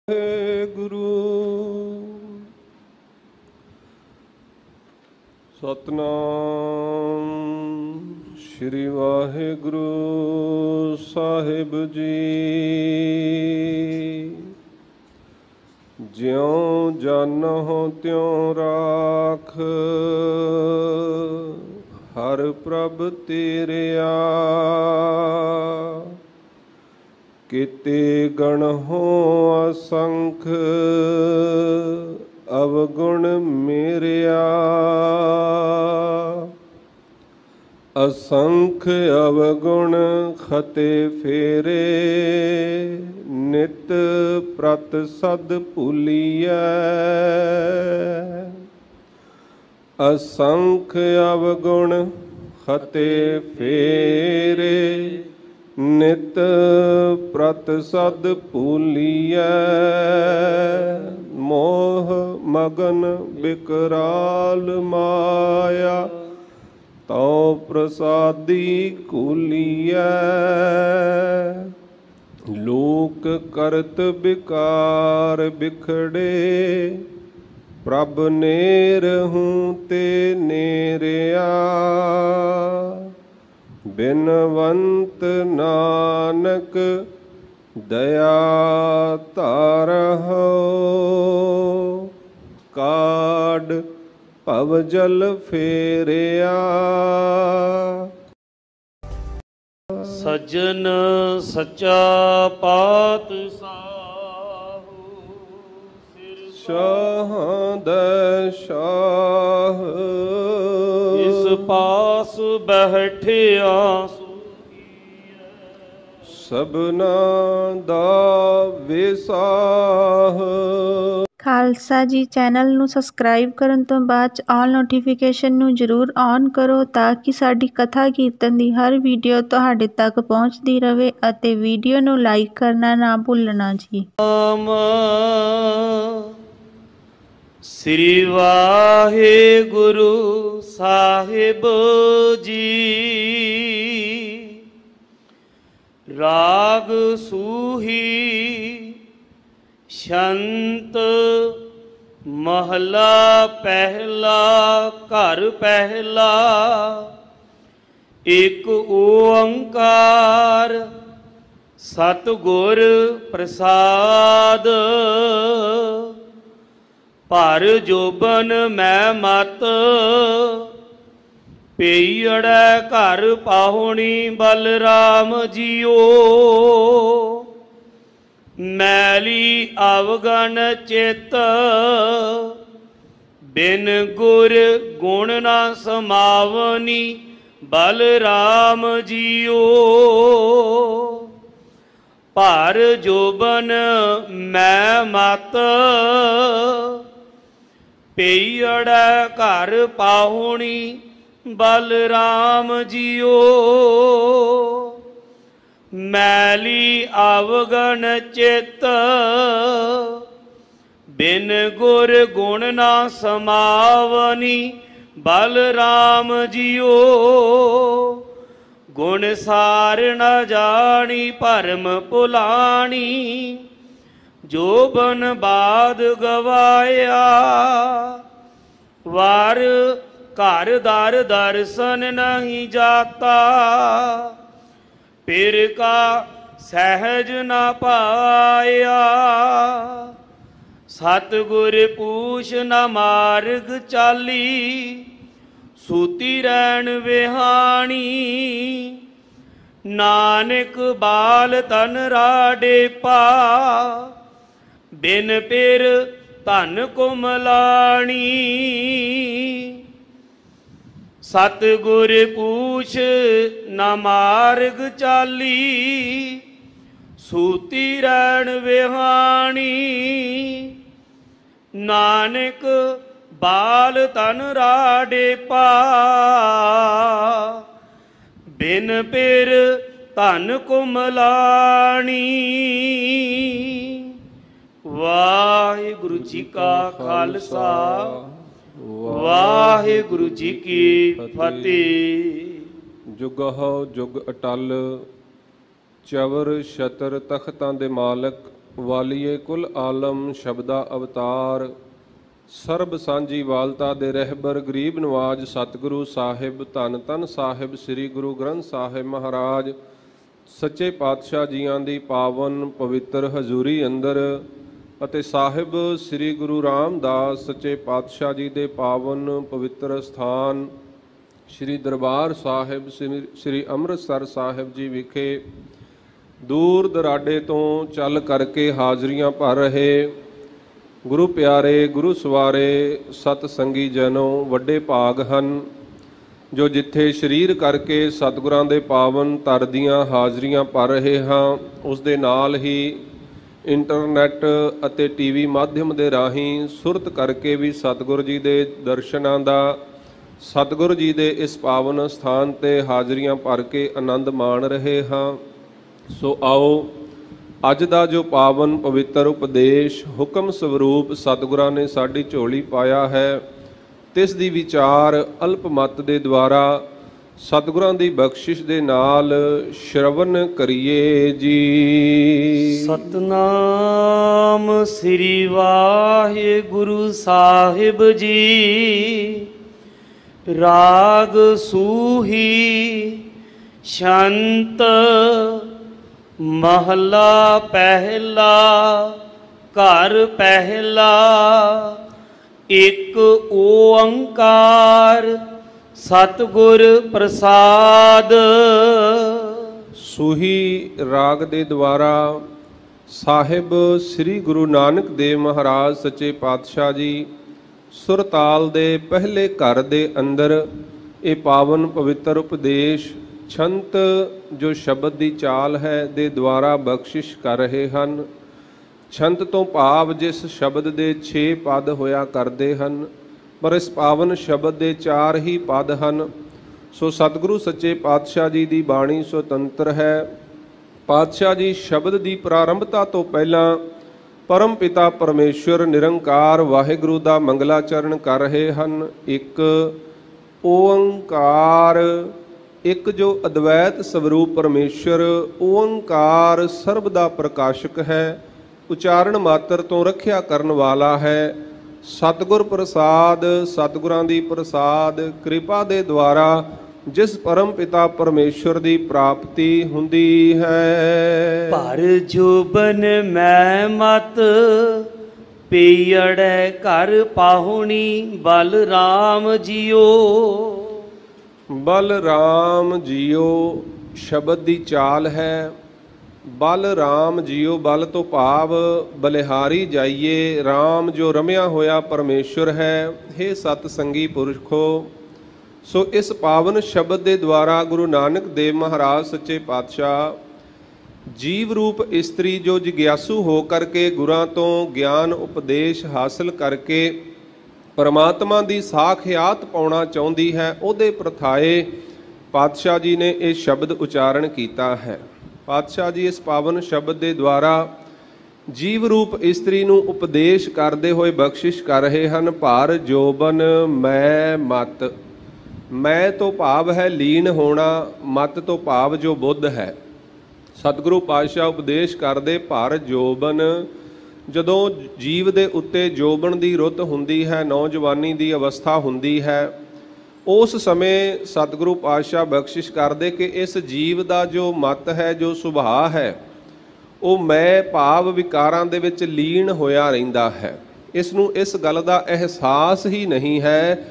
ਗੁਰੂ ਸਤਨਾਮ ਸ਼੍ਰੀ ਵਾਹਿਗੁਰੂ ਸਾਹਿਬ ਜੀ। ਜਿਉਂ ਜਾਨਹੁ ਤਿਉਂ ਰਾਖ ਹਰ ਪ੍ਰਭ ਤੇਰਿਆ। ਕੀਤੇ ਗਣਹੁ ਅਸੰਖ ਅਵਗੁਣ ਮੇਰਿਆ। ਅਸੰਖ ਅਵਗੁਣ ਖਤੇ ਫੇਰੇ ਨਿਤ ਪ੍ਰਤ ਸਦ ਭੁਲੀਐ। ਅਸੰਖ ਅਵਗੁਣ ਖਤੇ ਫੇਰੇ ਨਿਤ ਪ੍ਰਤ ਸਦ ਭੂਲੀਐ। ਮੋਹ ਮਗਨ ਬਿਕਰਾਲ ਮਾਇਆ ਤਉ ਪ੍ਰਸਾਦੀ ਘੂਲੀਐ। ਲੋਕ ਕਰਤ ਬਿਕਾਰ ਬਿਖੜੇ ਪ੍ਰਭ ਨੇਰਹੁ ਤੇ ਨੇਰਿਆ। ਬਿਨਵੰਤ ਨਾਨਕ ਦਇਆ ਧਾਰਹੁ। ਕਾਢ ਭਵ ਜਲ ਫੇਰਿਆ। ਸੱਜਣ ਸੱਚਾ ਪਾਤਸ਼ਾਹ ਸ਼ਾਹਾਂ ਦਾ ਸ਼ਾਹ। ਇਸ ਪਾਸ ਬੈਠਿਆ ਸਭਨਾ ਦਾ ਵਿਸਾਹ। ਖਾਲਸਾ ਜੀ ਚੈਨਲ ਨੂੰ ਸਬਸਕ੍ਰਾਈਬ ਕਰਨ ਤੋਂ ਬਾਅਦ 'ਚ ਆਲ ਨੋਟੀਫਿਕੇਸ਼ਨ ਨੂੰ ਜ਼ਰੂਰ ਔਨ ਕਰੋ ਤਾਂ ਕਿ ਸਾਡੀ ਕਥਾ ਕੀਰਤਨ ਦੀ ਹਰ ਵੀਡੀਓ ਤੁਹਾਡੇ ਤੱਕ ਪਹੁੰਚਦੀ ਰਹੇ ਅਤੇ ਵੀਡੀਓ ਨੂੰ ਲਾਈਕ ਕਰਨਾ ਨਾ ਭੁੱਲਣਾ ਜੀ। ਸ੍ਰੀ ਵਾਹਿਗੁਰੂ ਸਾਹਿਬ ਜੀ। ਰਾਗ ਸੂਹੀ ਛੰਤ ਮਹਲਾ ਪਹਿਲਾ। ਘਰ ਪਹਿਲਾ। ਇੱਕ ਓੰਕਾਰ ਸਤਿਗੁਰ ਪ੍ਰਸਾਦ। ਭਰ ਜੋਬਨ ਮੈਂ ਮਤ ਪਈੜੈ ਘਰ ਪਾਹੁਣੀ ਬਲਰਾਮ ਜੀਓ। ਮੈਲੀ ਅਵਗਣ ਚਿਤ ਬਿਨ ਗੁਰ ਗੁਣ ਨਾ ਸਮਾਵਨੀ ਬਲਰਾਮ ਜੀਓ। ਭਰ ਜੋਬਨ ਮੈਂ ਮਤ ਪਈੜੈ ਘਰ ਪਾਹੁਣੀ ਬਲਰਾਮ ਜੀਓ। ਮੈਲੀ ਅਵਗਣ ਚਿਤ ਬਿਨ ਗੁਰ ਗੁਣ ਨਾ ਸਮਾਵਨੀ ਬਲਰਾਮ ਜੀਓ। ਗੁਣ ਸਾਰ ਨ ਜਾਣੀ ਭਰਮ ਭੁਲਾਣੀ ਜੋਬਨ ਬਾਦ ਗਵਾਇਆ। ਵਾਰ ਘਰ ਦਰ ਦਰਸ਼ਨ ਨਹੀਂ ਜਾਤਾ ਫਿਰ ਕਾ ਸਹਿਜ ਨਾ ਪਾਇਆ। ਸਤਿਗੁਰ ਪੂਛ ਨ ਮਾਰਗ ਚਾਲੀ ਸੂਤੀ ਰਹਿਣ ਵਿਹਾਣੀ। ਨਾਨਕ ਬਾਲ ਤਨ ਰਾਡੇ ਪਾ ਬਿਨ ਪਿਰ ਧਨ ਕੁਮਲਾਣੀ। ਸਤਿਗੁਰ ਪੂਛ ਨ ਮਾਰਗ ਚਾਲੀ ਸੂਤੀ ਰਹਿਣ ਵਿਹਾਣੀ। ਨਾਨਕ ਬਾਲ ਤਨ ਰਾਡੇ ਪਾ ਬਿਨ ਪਿਰ ਧਨ ਕੁਮਲਾਣੀ। ਵਾਹਿਗੁਰੂ ਜੀ ਕਾ ਖਾਲਸਾ ਵਾਹਿਗੁਰੂ ਜੀ ਕੀ ਫਤਿਹ। ਜੁਗਹੁ ਜੁਗ ਅਟਲ ਚਵਰ ਛਤਰ ਤਖਤਾਂ ਦੇ ਮਾਲਕ ਵਾਲੀਏ ਕੁਲ ਆਲਮ ਸ਼ਬਦਾ ਅਵਤਾਰ, ਸਰਬ ਸਾਂਝੀ ਵਾਲਤਾ ਦੇ ਰਹਿਬਰ ਗਰੀਬ ਨਵਾਜ ਸਤਿਗੁਰੂ ਸਾਹਿਬ ਧੰਨ ਧੰਨ ਸਾਹਿਬ ਸ੍ਰੀ ਗੁਰੂ ਗ੍ਰੰਥ ਸਾਹਿਬ ਮਹਾਰਾਜ ਸੱਚੇ ਪਾਤਸ਼ਾਹ ਜੀਆਂ ਦੀ ਪਾਵਨ ਪਵਿੱਤਰ ਹਜ਼ੂਰੀ ਅੰਦਰ ਅਤੇ ਸਾਹਿਬ ਸ੍ਰੀ ਗੁਰੂ ਰਾਮਦਾਸ ਸੱਚੇ ਪਾਤਸ਼ਾਹ ਜੀ ਦੇ ਪਾਵਨ ਪਵਿੱਤਰ ਸਥਾਨ ਸ੍ਰੀ ਦਰਬਾਰ ਸਾਹਿਬ ਸ੍ਰੀ ਅੰਮ੍ਰਿਤਸਰ ਸਾਹਿਬ ਜੀ ਵਿਖੇ ਦੂਰ ਦਰਾਡੇ ਤੋਂ ਚੱਲ ਕਰਕੇ ਹਾਜ਼ਰੀਆਂ ਭਰ ਰਹੇ ਗੁਰੂ ਪਿਆਰੇ ਗੁਰੂ ਸਵਾਰੇ ਸਤ ਸੰਗੀ ਜਨੋ ਵੱਡੇ ਭਾਗ ਹਨ ਜੋ ਜਿੱਥੇ ਸਰੀਰ ਕਰਕੇ ਸਤਿਗੁਰਾਂ ਦੇ ਪਾਵਨ ਧਰ ਦੀਆਂ ਹਾਜ਼ਰੀਆਂ ਭਰ ਰਹੇ ਹਾਂ, ਉਸ ਦੇ ਨਾਲ ਹੀ ਇੰਟਰਨੈਟ ਅਤੇ ਟੀਵੀ ਮਾਧਿਅਮ ਦੇ ਰਾਹੀਂ ਸੁਰਤ ਕਰਕੇ ਵੀ ਸਤਿਗੁਰ ਜੀ ਦੇ ਦਰਸ਼ਨਾਂ ਦਾ ਸਤਿਗੁਰ ਜੀ ਦੇ ਇਸ ਪਾਵਨ ਸਥਾਨ 'ਤੇ ਹਾਜ਼ਰੀਆਂ ਭਰ ਕੇ ਆਨੰਦ ਮਾਣ ਰਹੇ ਹਾਂ। ਸੋ ਆਓ ਅੱਜ ਦਾ ਜੋ ਪਾਵਨ ਪਵਿੱਤਰ ਉਪਦੇਸ਼ ਹੁਕਮ ਸਵਰੂਪ ਸਤਿਗੁਰਾਂ ਨੇ ਸਾਡੀ ਝੋਲੀ ਪਾਇਆ ਹੈ, ਤਿਸ ਦੀ ਵਿਚਾਰ ਅਲਪ ਮਤ ਦੇ ਦੁਆਰਾ ਸਤਿਗੁਰਾਂ ਦੀ ਬਖਸ਼ਿਸ਼ ਦੇ ਨਾਲ ਸ਼ਰਵਨ ਕਰੀਏ ਜੀ। ਸਤਨਾਮ ਸ੍ਰੀ ਵਾਹਿਗੁਰੂ ਸਾਹਿਬ ਜੀ। ਰਾਗ ਸੂਹੀ ਸ਼ੰਤ ਮਹਲਾ ਪਹਿਲਾ। ਘਰ ਪਹਿਲਾ ਇੱਕ ਓੰਕਾਰ ਸਤਿਗੁਰ ਪ੍ਰਸਾਦ। ਸੂਹੀ ਰਾਗ ਦੇ ਦੁਆਰਾ ਸਾਹਿਬ ਸ੍ਰੀ ਗੁਰੂ ਨਾਨਕ ਦੇਵ ਮਹਾਰਾਜ ਸੱਚੇ ਪਾਤਸ਼ਾਹ ਜੀ ਸੁਰਤਾਲ ਦੇ ਪਹਿਲੇ ਘਰ ਦੇ ਅੰਦਰ ਇਹ ਪਾਵਨ ਪਵਿੱਤਰ ਉਪਦੇਸ਼ ਛੰਤ ਜੋ ਸ਼ਬਦ ਦੀ ਚਾਲ ਹੈ ਦੇ ਦੁਆਰਾ ਬਖਸ਼ਿਸ਼ ਕਰ ਰਹੇ ਹਨ। ਛੰਤ ਤੋਂ ਭਾਵ ਜਿਸ ਸ਼ਬਦ ਦੇ 6 ਪਦ ਹੋਇਆ ਕਰਦੇ ਹਨ, ਪਰ ਇਸ ਪਾਵਨ ਸ਼ਬਦ ਦੇ 4 ਹੀ ਪਦ ਹਨ। ਸੋ ਸਤਿਗੁਰੂ ਸੱਚੇ ਪਾਤਸ਼ਾਹ ਜੀ ਦੀ ਬਾਣੀ ਸੁਤੰਤਰ ਹੈ। ਪਾਤਸ਼ਾਹ ਜੀ ਸ਼ਬਦ ਦੀ ਪ੍ਰਾਰੰਭਤਾ ਤੋਂ ਪਹਿਲਾਂ ਪਰਮ ਪਿਤਾ ਪਰਮੇਸ਼ਵਰ ਨਿਰੰਕਾਰ ਵਾਹਿਗੁਰੂ ਦਾ ਮੰਗਲਾਚਰਨ ਕਰ ਰਹੇ ਹਨ। ਇੱਕ ਓੰਕਾਰ, ਇੱਕ ਜੋ ਅਦਵੈਤ ਸਵਰੂਪ ਪਰਮੇਸ਼ਵਰ ਓੰਕਾਰ ਸਰਬ ਦਾ ਪ੍ਰਕਾਸ਼ਕ ਹੈ, ਉਚਾਰਨ ਮਾਤਰ ਤੋਂ ਰੱਖਿਆ ਕਰਨ ਵਾਲਾ ਹੈ। ਸਤਿਗੁਰ ਪ੍ਰਸਾਦ, ਸਤਿਗੁਰਾਂ ਦੀ ਪ੍ਰਸਾਦ ਕਿਰਪਾ ਦੇ ਦੁਆਰਾ ਜਿਸ ਪਰਮ ਪਿਤਾ ਪਰਮੇਸ਼ਵਰ ਦੀ ਪ੍ਰਾਪਤੀ ਹੁੰਦੀ ਹੈ। ਭਰ ਜੋਬਨ ਮੈਂ ਮਤ ਪੀੜੈ ਘਰ ਪਾਹੁਣੀ ਬਲ ਰਾਮ ਜੀਓ। ਬਲ ਰਾਮ ਜੀਓ ਸ਼ਬਦ ਦੀ ਚਾਲ ਹੈ। ਬਲ ਰਾਮ ਜੀਓ, ਬਲ ਤੋਂ ਭਾਵ ਬਲਿਹਾਰੀ ਜਾਈਏ, ਰਾਮ ਜੋ ਰਮਿਆ ਹੋਇਆ ਪਰਮੇਸ਼ਵਰ ਹੈ। ਹੇ ਸਤ ਸੰਗੀ ਪੁਰਖੋ, ਸੋ ਇਸ ਪਾਵਨ ਸ਼ਬਦ ਦੇ ਦੁਆਰਾ ਗੁਰੂ ਨਾਨਕ ਦੇਵ ਮਹਾਰਾਜ ਸੱਚੇ ਪਾਤਸ਼ਾਹ ਜੀਵ ਰੂਪ ਇਸਤਰੀ ਜੋ ਜਿਗਿਆਸੂ ਹੋ ਕਰਕੇ ਗੁਰਾਂ ਤੋਂ ਗਿਆਨ ਉਪਦੇਸ਼ ਹਾਸਲ ਕਰਕੇ ਪਰਮਾਤਮਾ ਦੀ ਸਾਖਿਆਤ ਪਾਉਣਾ ਚਾਹੁੰਦੀ ਹੈ, ਉਹਦੇ ਪ੍ਰਥਾਏ ਪਾਤਸ਼ਾਹ ਜੀ ਨੇ ਇਹ ਸ਼ਬਦ ਉਚਾਰਨ ਕੀਤਾ ਹੈ। ਪਾਤਸ਼ਾਹ ਜੀ ਇਸ ਪਾਵਨ ਸ਼ਬਦ ਦੇ ਦੁਆਰਾ ਜੀਵ ਰੂਪ ਇਸਤਰੀ ਨੂੰ ਉਪਦੇਸ਼ ਕਰਦੇ ਹੋਏ ਬਖਸ਼ਿਸ਼ ਕਰ ਰਹੇ ਹਨ। ਭਰ ਜੋਬਨ ਮੈਂ ਮਤ। ਮੈਂ ਤੋਂ ਭਾਵ ਹੈ ਲੀਨ ਹੋਣਾ, ਮਤ ਤੋਂ ਭਾਵ ਜੋ ਬੁੱਧ ਹੈ। ਸਤਿਗੁਰੂ ਪਾਤਸ਼ਾਹ ਉਪਦੇਸ਼ ਕਰਦੇ ਭਰ ਜੋਬਨ, ਜਦੋਂ ਜੀਵ ਦੇ ਉੱਤੇ ਜੋਬਨ ਦੀ ਰੁੱਤ ਹੁੰਦੀ ਹੈ, ਨੌਜਵਾਨੀ ਦੀ ਅਵਸਥਾ ਹੁੰਦੀ ਹੈ, ਉਸ ਸਮੇਂ ਸਤਿਗੁਰੂ ਪਾਤਸ਼ਾਹ ਬਖਸ਼ਿਸ਼ ਕਰਦੇ ਕਿ ਇਸ ਜੀਵ ਦਾ ਜੋ ਮਤ ਹੈ, ਜੋ ਸੁਭਾਅ ਹੈ, ਉਹ ਮੈਂ ਭਾਵ ਵਿਕਾਰਾਂ ਦੇ ਵਿੱਚ ਲੀਨ ਹੋਇਆ ਰਹਿੰਦਾ ਹੈ। ਇਸ ਨੂੰ ਇਸ ਗੱਲ ਦਾ ਅਹਿਸਾਸ ਹੀ ਨਹੀਂ ਹੈ।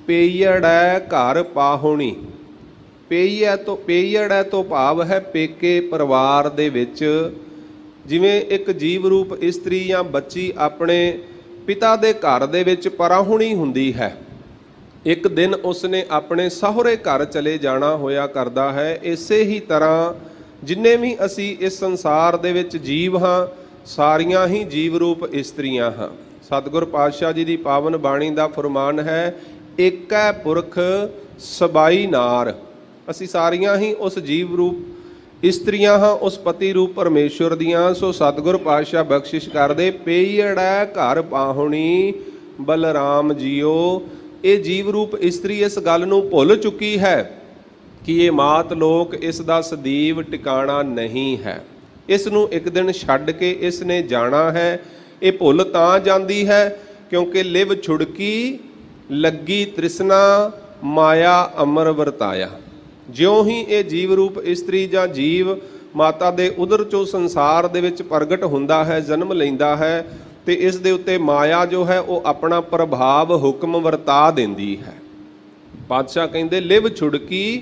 ਪੇਈੜੈ ਘਰ ਪਾਹੁਣੀ। ਪੇਈੜੈ ਤੋਂ ਭਾਵ ਹੈ ਪੇਕੇ ਪਰਿਵਾਰ ਦੇ ਵਿੱਚ। ਜਿਵੇਂ ਇੱਕ ਜੀਵ ਰੂਪ ਇਸਤਰੀ ਜਾਂ ਬੱਚੀ ਆਪਣੇ ਪਿਤਾ ਦੇ ਘਰ ਦੇ ਵਿੱਚ ਪਰਾਹੁਣੀ ਹੁੰਦੀ ਹੈ, ਇੱਕ ਦਿਨ ਉਸਨੇ ਆਪਣੇ ਸਹੁਰੇ ਘਰ ਚਲੇ ਜਾਣਾ ਹੋਇਆ ਕਰਦਾ ਹੈ। ਇਸੇ ਹੀ ਤਰ੍ਹਾਂ ਜਿੰਨੇ ਵੀ ਅਸੀਂ ਇਸ ਸੰਸਾਰ ਦੇ ਵਿੱਚ ਜੀਵ ਹਾਂ, ਸਾਰੀਆਂ ਹੀ ਜੀਵ ਰੂਪ ਇਸਤਰੀਆਂ ਹਾਂ। ਸਤਿਗੁਰ ਪਾਤਸ਼ਾਹ ਜੀ ਦੀ ਪਾਵਨ ਬਾਣੀ ਦਾ ਫਰਮਾਨ ਹੈ, ਏਕੈ ਪੁਰਖ ਸਬਾਈ ਨਾਰ। ਅਸੀਂ ਸਾਰੀਆਂ ਹੀ ਉਸ ਜੀਵ ਰੂਪ ਇਸਤਰੀਆਂ ਹਾਂ, ਉਸ ਪਤੀ ਰੂਪ ਪਰਮੇਸ਼ਵਰ ਦੀਆਂ। ਸੋ ਸਤਿਗੁਰ ਪਾਤਸ਼ਾਹ ਬਖਸ਼ਿਸ਼ ਕਰਦੇ ਪੇਈੜੈ ਘਰ ਪਾਹੁਣੀ ਬਲਰਾਮ ਜੀਓ। ਇਹ ਜੀਵ ਰੂਪ ਇਸਤਰੀ ਇਸ ਗੱਲ ਨੂੰ ਭੁੱਲ ਚੁੱਕੀ ਹੈ ਕਿ ਇਹ ਮਾਤ ਲੋਕ ਇਸ ਦਾ ਸਦੀਵ ਟਿਕਾਣਾ ਨਹੀਂ ਹੈ। ਇਸ ਨੂੰ ਇੱਕ ਦਿਨ ਛੱਡ ਕੇ ਇਸ ਨੇ ਜਾਣਾ ਹੈ। ਇਹ ਭੁੱਲ ਤਾਂ ਜਾਂਦੀ ਹੈ ਕਿਉਂਕਿ ਲਿਵ ਛੁੜਕੀ ਲੱਗੀ ਤ੍ਰਿਸ਼ਨਾ ਮਾਇਆ ਅਮਰ ਵਰਤਾਇਆ। ਜਿਉਂ ਹੀ ਇਹ ਜੀਵ ਰੂਪ ਇਸਤਰੀ ਜਾਂ ਜੀਵ ਮਾਤਾ ਦੇ ਉਦਰ ਚੋਂ ਸੰਸਾਰ ਦੇ ਵਿੱਚ ਪ੍ਰਗਟ ਹੁੰਦਾ ਹੈ, ਜਨਮ ਲੈਂਦਾ ਹੈ, ਤੇ ਇਸ ਦੇ ਉੱਤੇ ਮਾਇਆ ਜੋ ਹੈ ਉਹ ਆਪਣਾ ਪ੍ਰਭਾਵ ਹੁਕਮ ਵਰਤਾ ਦਿੰਦੀ ਹੈ। ਪਾਤਸ਼ਾਹ ਕਹਿੰਦੇ ਲਿਵ ਛੁੜਕੀ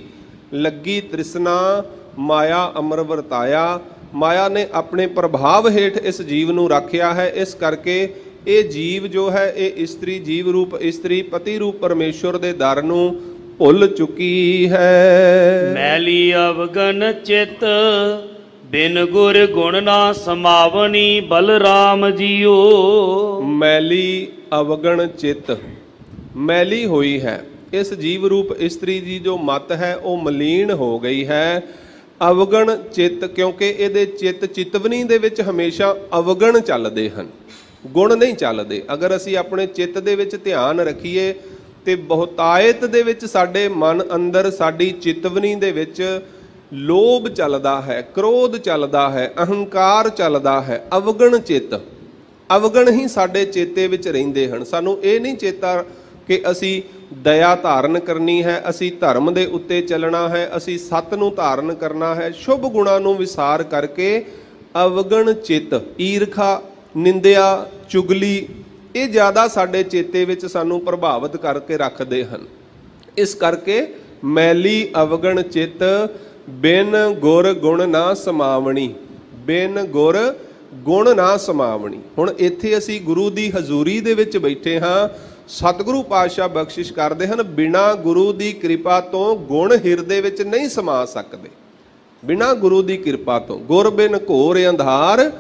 ਲੱਗੀ ਤ੍ਰਿਸ਼ਨਾ ਮਾਇਆ ਅਮਰ ਵਰਤਾਇਆ। ਮਾਇਆ ਨੇ ਆਪਣੇ ਪ੍ਰਭਾਵ ਹੇਠ ਇਸ ਜੀਵ ਨੂੰ ਰੱਖਿਆ ਹੈ। ਇਸ ਕਰਕੇ ਇਹ ਜੀਵ ਜੋ ਹੈ ਇਹ ਇਸਤਰੀ ਜੀਵ ਰੂਪ ਇਸਤਰੀ ਪਤੀ ਰੂਪ ਪਰਮੇਸ਼ਵਰ ਦੇ ਦਰ ਨੂੰ ਭੁੱਲ ਚੁੱਕੀ ਹੈ। ਮੈਲੀ ਅਵਗਨ ਚਿਤ ਬਿਨ ਗੁਰ ਗੁਣ ਨਾ ਸਮਾਵਨੀ ਬਲਰਾਮ ਜੀਓ। ਮੈਲੀ ਅਵਗਣ ਚਿੱਤ, ਮੈਲੀ ਹੋਈ ਹੈ ਇਸ ਜੀਵ ਰੂਪ ਇਸਤਰੀ ਦੀ ਜੋ ਮਤ ਹੈ ਉਹ ਮਲੀਨ ਹੋ ਗਈ ਹੈ। ਅਵਗਣ ਚਿੱਤ ਕਿਉਂਕਿ ਇਹਦੇ ਚਿੱਤ ਚਿਤਵਨੀ ਦੇ ਵਿੱਚ ਹਮੇਸ਼ਾ ਅਵਗਣ ਚੱਲਦੇ ਹਨ, ਗੁਣ ਨਹੀਂ ਚੱਲਦੇ। ਅਗਰ ਅਸੀਂ ਆਪਣੇ ਚਿੱਤ ਦੇ ਵਿੱਚ ਧਿਆਨ ਰੱਖੀਏ ਤੇ ਬਹੁਤਾਇਤ ਦੇ ਵਿੱਚ ਸਾਡੇ ਮਨ ਅੰਦਰ ਸਾਡੀ ਚਿਤਵਨੀ ਦੇ ਵਿੱਚ ਲੋਭ ਚੱਲਦਾ ਹੈ, ਕ੍ਰੋਧ ਚੱਲਦਾ ਹੈ, ਅਹੰਕਾਰ ਚੱਲਦਾ ਹੈ, ਅਵਗਣ ਚਿੱਤ, ਅਵਗਣ ਹੀ ਸਾਡੇ ਚੇਤੇ ਵਿੱਚ ਰਹਿੰਦੇ ਹਨ। ਸਾਨੂੰ ਇਹ ਨਹੀਂ ਚੇਤਾ ਕਿ ਅਸੀਂ ਦਇਆ ਧਾਰਨ ਕਰਨੀ ਹੈ, ਅਸੀਂ ਧਰਮ ਦੇ ਉੱਤੇ ਚੱਲਣਾ ਹੈ, ਅਸੀਂ ਸੱਤ ਨੂੰ ਧਾਰਨ ਕਰਨਾ ਹੈ, ਸ਼ੁਭ ਗੁਣਾਂ ਨੂੰ ਵਿਸਾਰ ਕਰਕੇ ਅਵਗਣ ਚਿੱਤ, ਈਰਖਾ, ਨਿੰਦਿਆ, ਚੁਗਲੀ, ਇਹ ਜ਼ਿਆਦਾ ਸਾਡੇ ਚੇਤੇ ਵਿੱਚ ਸਾਨੂੰ ਪ੍ਰਭਾਵਿਤ ਕਰਕੇ ਰੱਖਦੇ ਹਨ। ਇਸ ਕਰਕੇ ਮੈਲੀ ਅਵਗਣ ਚਿੱਤ ਬਿਨ ਗੁਰ ਗੁਣ ਨਾ ਸਮਾਵਣੀ, ਬਿਨ ਗੁਰ ਗੁਣ ਨਾ ਸਮਾਵਣੀ। ਹੁਣ ਇੱਥੇ ਅਸੀਂ ਗੁਰੂ ਦੀ ਹਜ਼ੂਰੀ ਦੇ ਵਿੱਚ ਬੈਠੇ ਹਾਂ। ਸਤਿਗੁਰੂ ਪਾਤਸ਼ਾਹ ਬਖਸ਼ਿਸ਼ ਕਰਦੇ ਹਨ ਬਿਨਾਂ ਗੁਰੂ ਦੀ ਕਿਰਪਾ ਤੋਂ ਗੁਣ ਹਿਰਦੇ ਵਿੱਚ ਨਹੀਂ ਸਮਾ ਸਕਦੇ। ਬਿਨਾਂ ਗੁਰੂ ਦੀ ਕਿਰਪਾ ਤੋਂ ਗੁਰ ਬਿਨ ਘੋਰ ਅੰਧਾਰ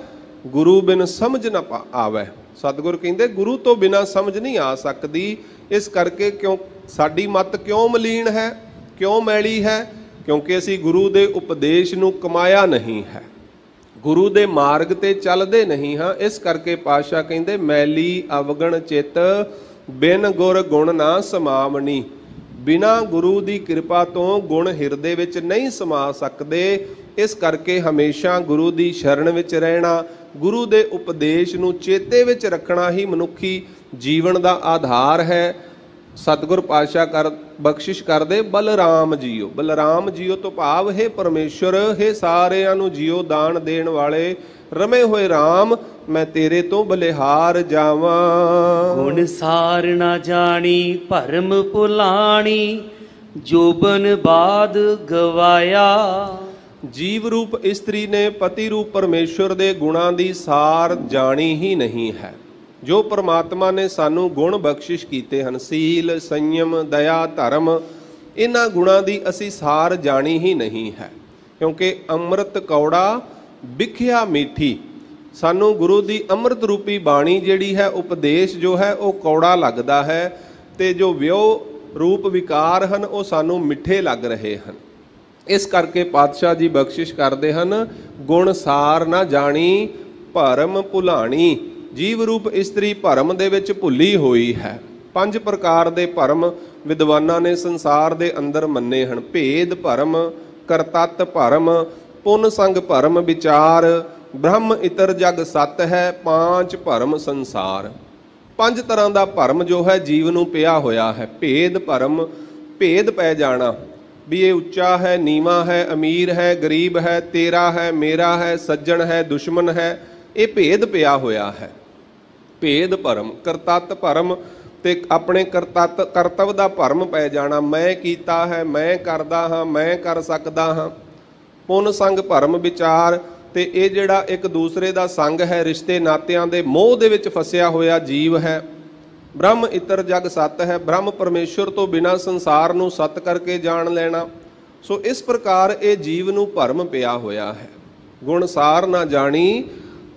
ਗੁਰੂ ਬਿਨ ਸਮਝ ਨਾ ਆਵੇ। ਸਤਿਗੁਰ ਕਹਿੰਦੇ ਗੁਰੂ ਤੋਂ ਬਿਨਾਂ ਸਮਝ ਨਹੀਂ ਆ ਸਕਦੀ। ਇਸ ਕਰਕੇ ਕਿਉਂ ਸਾਡੀ ਮਤ ਕਿਉਂ ਮਲੀਨ ਹੈ, ਕਿਉਂ ਮੈਲੀ ਹੈ? ਕਿਉਂਕਿ ਅਸੀਂ ਗੁਰੂ ਦੇ ਉਪਦੇਸ਼ ਨੂੰ ਕਮਾਇਆ ਨਹੀਂ ਹੈ, ਗੁਰੂ ਦੇ ਮਾਰਗ ਤੇ ਚੱਲਦੇ ਨਹੀਂ ਹਾਂ। ਇਸ ਕਰਕੇ ਪਾਤਸ਼ਾਹ ਕਹਿੰਦੇ ਮੈਲੀ ਅਵਗਣ ਚਿੱਤ ਬਿਨ ਗੁਰ ਗੁਣ ਨਾ ਸਮਾਵਣੀ। ਬਿਨਾਂ ਗੁਰੂ ਦੀ ਕਿਰਪਾ ਤੋਂ ਗੁਣ ਹਿਰਦੇ ਵਿੱਚ ਨਹੀਂ ਸਮਾ ਸਕਦੇ। ਇਸ ਕਰਕੇ ਹਮੇਸ਼ਾ ਗੁਰੂ ਦੀ ਸ਼ਰਨ ਵਿੱਚ ਰਹਿਣਾ, ਗੁਰੂ ਦੇ ਉਪਦੇਸ਼ ਨੂੰ ਚੇਤੇ ਵਿੱਚ ਰੱਖਣਾ ਹੀ ਮਨੁੱਖੀ ਜੀਵਨ ਦਾ ਆਧਾਰ ਹੈ। ਸਤਿਗੁਰ ਪਾਤਸ਼ਾਹ ਬਖਸ਼ਿਸ਼ ਕਰਦੇ ਬਲਰਾਮ ਜੀਓ। ਬਲਰਾਮ ਜੀਓ ਤੋਂ ਭਾਵ ਹੈ ਪਰਮੇਸ਼ਵਰ, ਹੈ ਸਾਰਿਆਂ ਨੂੰ ਜੀਓ ਦਾਨ ਦੇਣ ਵਾਲੇ ਰਮੇ ਹੋਏ ਰਾਮ, ਮੈਂ ਤੇਰੇ ਤੋਂ ਬਲਿਹਾਰ ਜਾਵਾਂ। ਗੁਣ ਸਾਰ ਨਾ ਜਾਣੀ ਭਰਮ ਭੁਲਾਣੀ ਜੋਬਨ ਬਾਦ ਗਵਾਇਆ। ਜੀਵ ਰੂਪ ਇਸਤਰੀ ਨੇ ਪਤੀ ਰੂਪ ਪਰਮੇਸ਼ਵਰ ਦੇ ਗੁਣਾਂ ਦੀ ਸਾਰ ਜਾਣੀ ਹੀ ਨਹੀਂ ਹੈ। ਜੋ ਪਰਮਾਤਮਾ ਨੇ ਸਾਨੂੰ ਗੁਣ ਬਖਸ਼ਿਸ਼ ਕੀਤੇ ਹਨ, ਸੀਲ, ਸੰਯਮ, ਦਇਆ, ਧਰਮ, ਇਹਨਾਂ ਗੁਣਾਂ ਦੀ ਅਸੀਂ ਸਾਰ ਜਾਣੀ ਹੀ ਨਹੀਂ ਹੈ। ਕਿਉਂਕਿ ਅੰਮ੍ਰਿਤ ਕੌੜਾ ਵਿਖਿਆ ਮੀਠੀ, ਸਾਨੂੰ ਗੁਰੂ ਦੀ ਅੰਮ੍ਰਿਤ ਰੂਪੀ ਬਾਣੀ ਜਿਹੜੀ ਹੈ, ਉਪਦੇਸ਼ ਜੋ ਹੈ ਉਹ ਕੌੜਾ ਲੱਗਦਾ ਹੈ, ਤੇ ਜੋ ਵਿਉ ਰੂਪ ਵਿਕਾਰ ਹਨ ਉਹ ਸਾਨੂੰ ਮਿੱਠੇ ਲੱਗ ਰਹੇ ਹਨ। ਇਸ ਕਰਕੇ ਪਾਤਸ਼ਾਹ ਜੀ ਬਖਸ਼ਿਸ਼ ਕਰਦੇ ਹਨ ਗੁਣ ਸਾਰ ਨਾ ਜਾਣੀ ਭਰਮ ਭੁਲਾਣੀ। ਜੀਵ ਰੂਪ ਇਸਤਰੀ ਭਰਮ ਦੇ ਵਿੱਚ ਭੁੱਲੀ ਹੋਈ ਹੈ। 5 ਪ੍ਰਕਾਰ ਦੇ ਭਰਮ ਵਿਦਵਾਨਾਂ ਨੇ ਸੰਸਾਰ ਦੇ ਅੰਦਰ ਮੰਨੇ ਹਨ। ਭੇਦ ਭਰਮ, ਕਰਤੱਤ ਭਰਮ, ਪੁੰਨ ਸੰਗ ਭਰਮ, ਵਿਚਾਰ, ਬ੍ਰਹਮ ਇਤਰ ਜਗ ਸਤ ਹੈ, 5 ਭਰਮ ਸੰਸਾਰ। 5 ਤਰ੍ਹਾਂ ਦਾ ਭਰਮ ਜੋ ਹੈ ਜੀਵ ਨੂੰ ਪਿਆ ਹੋਇਆ ਹੈ। ਭੇਦ ਭਰਮ, ਭੇਦ ਪੈ ਜਾਣਾ ਵੀ ਇਹ ਉੱਚਾ ਹੈ, ਨੀਵਾਂ ਹੈ, ਅਮੀਰ ਹੈ, ਗਰੀਬ ਹੈ, ਤੇਰਾ ਹੈ, ਮੇਰਾ ਹੈ, ਸੱਜਣ ਹੈ, ਦੁਸ਼ਮਣ ਹੈ, ਇਹ ਭੇਦ ਪਿਆ ਹੋਇਆ ਹੈ। ਭੇਦ ਭਰਮ। ਕਰਤੱਤ ਭਰਮ ਤੇ ਆਪਣੇ ਕਰਤਵ ਦਾ ਭਰਮ ਪੈ ਜਾਣਾ, ਮੈਂ ਕੀਤਾ ਹੈ, ਮੈਂ ਕਰਦਾ ਹਾਂ, ਮੈਂ ਕਰ ਸਕਦਾ ਹਾਂ। ਪੁੰਨ ਸੰਗ ਭਰਮ, ਵਿਚਾਰ, ਤੇ ਇਹ ਜਿਹੜਾ ਇੱਕ ਦੂਸਰੇ ਦਾ ਸੰਗ ਹੈ, ਰਿਸ਼ਤੇ ਨਾਤਿਆਂ ਦੇ ਮੋਹ ਦੇ ਵਿੱਚ ਫਸਿਆ ਹੋਇਆ ਜੀਵ ਹੈ। ਬ੍ਰਹਮ ਇਤਰ ਜਗ ਸਤ ਹੈ, ਬ੍ਰਹਮ ਪਰਮੇਸ਼ਵਰ ਤੋਂ ਬਿਨਾਂ ਸੰਸਾਰ ਨੂੰ ਸਤ ਕਰਕੇ ਜਾਣ ਲੈਣਾ। ਸੋ ਇਸ ਪ੍ਰਕਾਰ ਇਹ ਜੀਵ ਨੂੰ ਭਰਮ ਪਿਆ ਹੋਇਆ ਹੈ। ਗੁਣ ਸਾਰ ਨਾ ਜਾਣੀ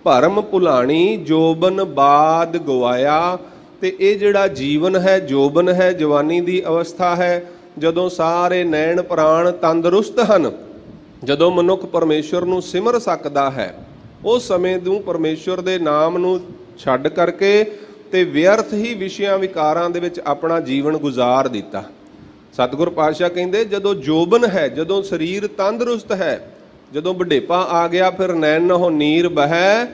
ਭਰਮ ਭੁਲਾਣੀ ਜੋਬਨ ਬਾਦ ਗਵਾਇਆ। ਤੇ ਇਹ ਜਿਹੜਾ ਜੀਵਨ ਹੈ, ਜੋਬਨ ਹੈ, ਜਵਾਨੀ ਦੀ ਅਵਸਥਾ ਹੈ, ਜਦੋਂ ਸਾਰੇ ਨੈਣ ਪ੍ਰਾਣ ਤੰਦਰੁਸਤ ਹਨ, ਜਦੋਂ ਮਨੁੱਖ ਪਰਮੇਸ਼ਵਰ ਨੂੰ ਸਿਮਰ ਸਕਦਾ ਹੈ, ਉਸ ਸਮੇਂ ਨੂੰ ਪਰਮੇਸ਼ਵਰ ਦੇ ਨਾਮ ਨੂੰ ਛੱਡ ਕਰਕੇ ਤੇ ਵਿਅਰਥ ਹੀ ਵਿਸ਼ਿਆਂ ਵਿਕਾਰਾਂ ਦੇ ਵਿੱਚ ਆਪਣਾ ਜੀਵਨ ਗੁਜ਼ਾਰ ਦਿੱਤਾ। ਸਤਿਗੁਰ ਪਾਤਸ਼ਾਹ ਕਹਿੰਦੇ ਜਦੋਂ ਜੋਬਨ ਹੈ, ਜਦੋਂ ਸਰੀਰ ਤੰਦਰੁਸਤ ਹੈ, ਜਦੋਂ ਬੁਢੇਪਾ ਆ ਗਿਆ ਫਿਰ ਨੈਣ ਨਹੁ ਨੀਰ ਬਹੈ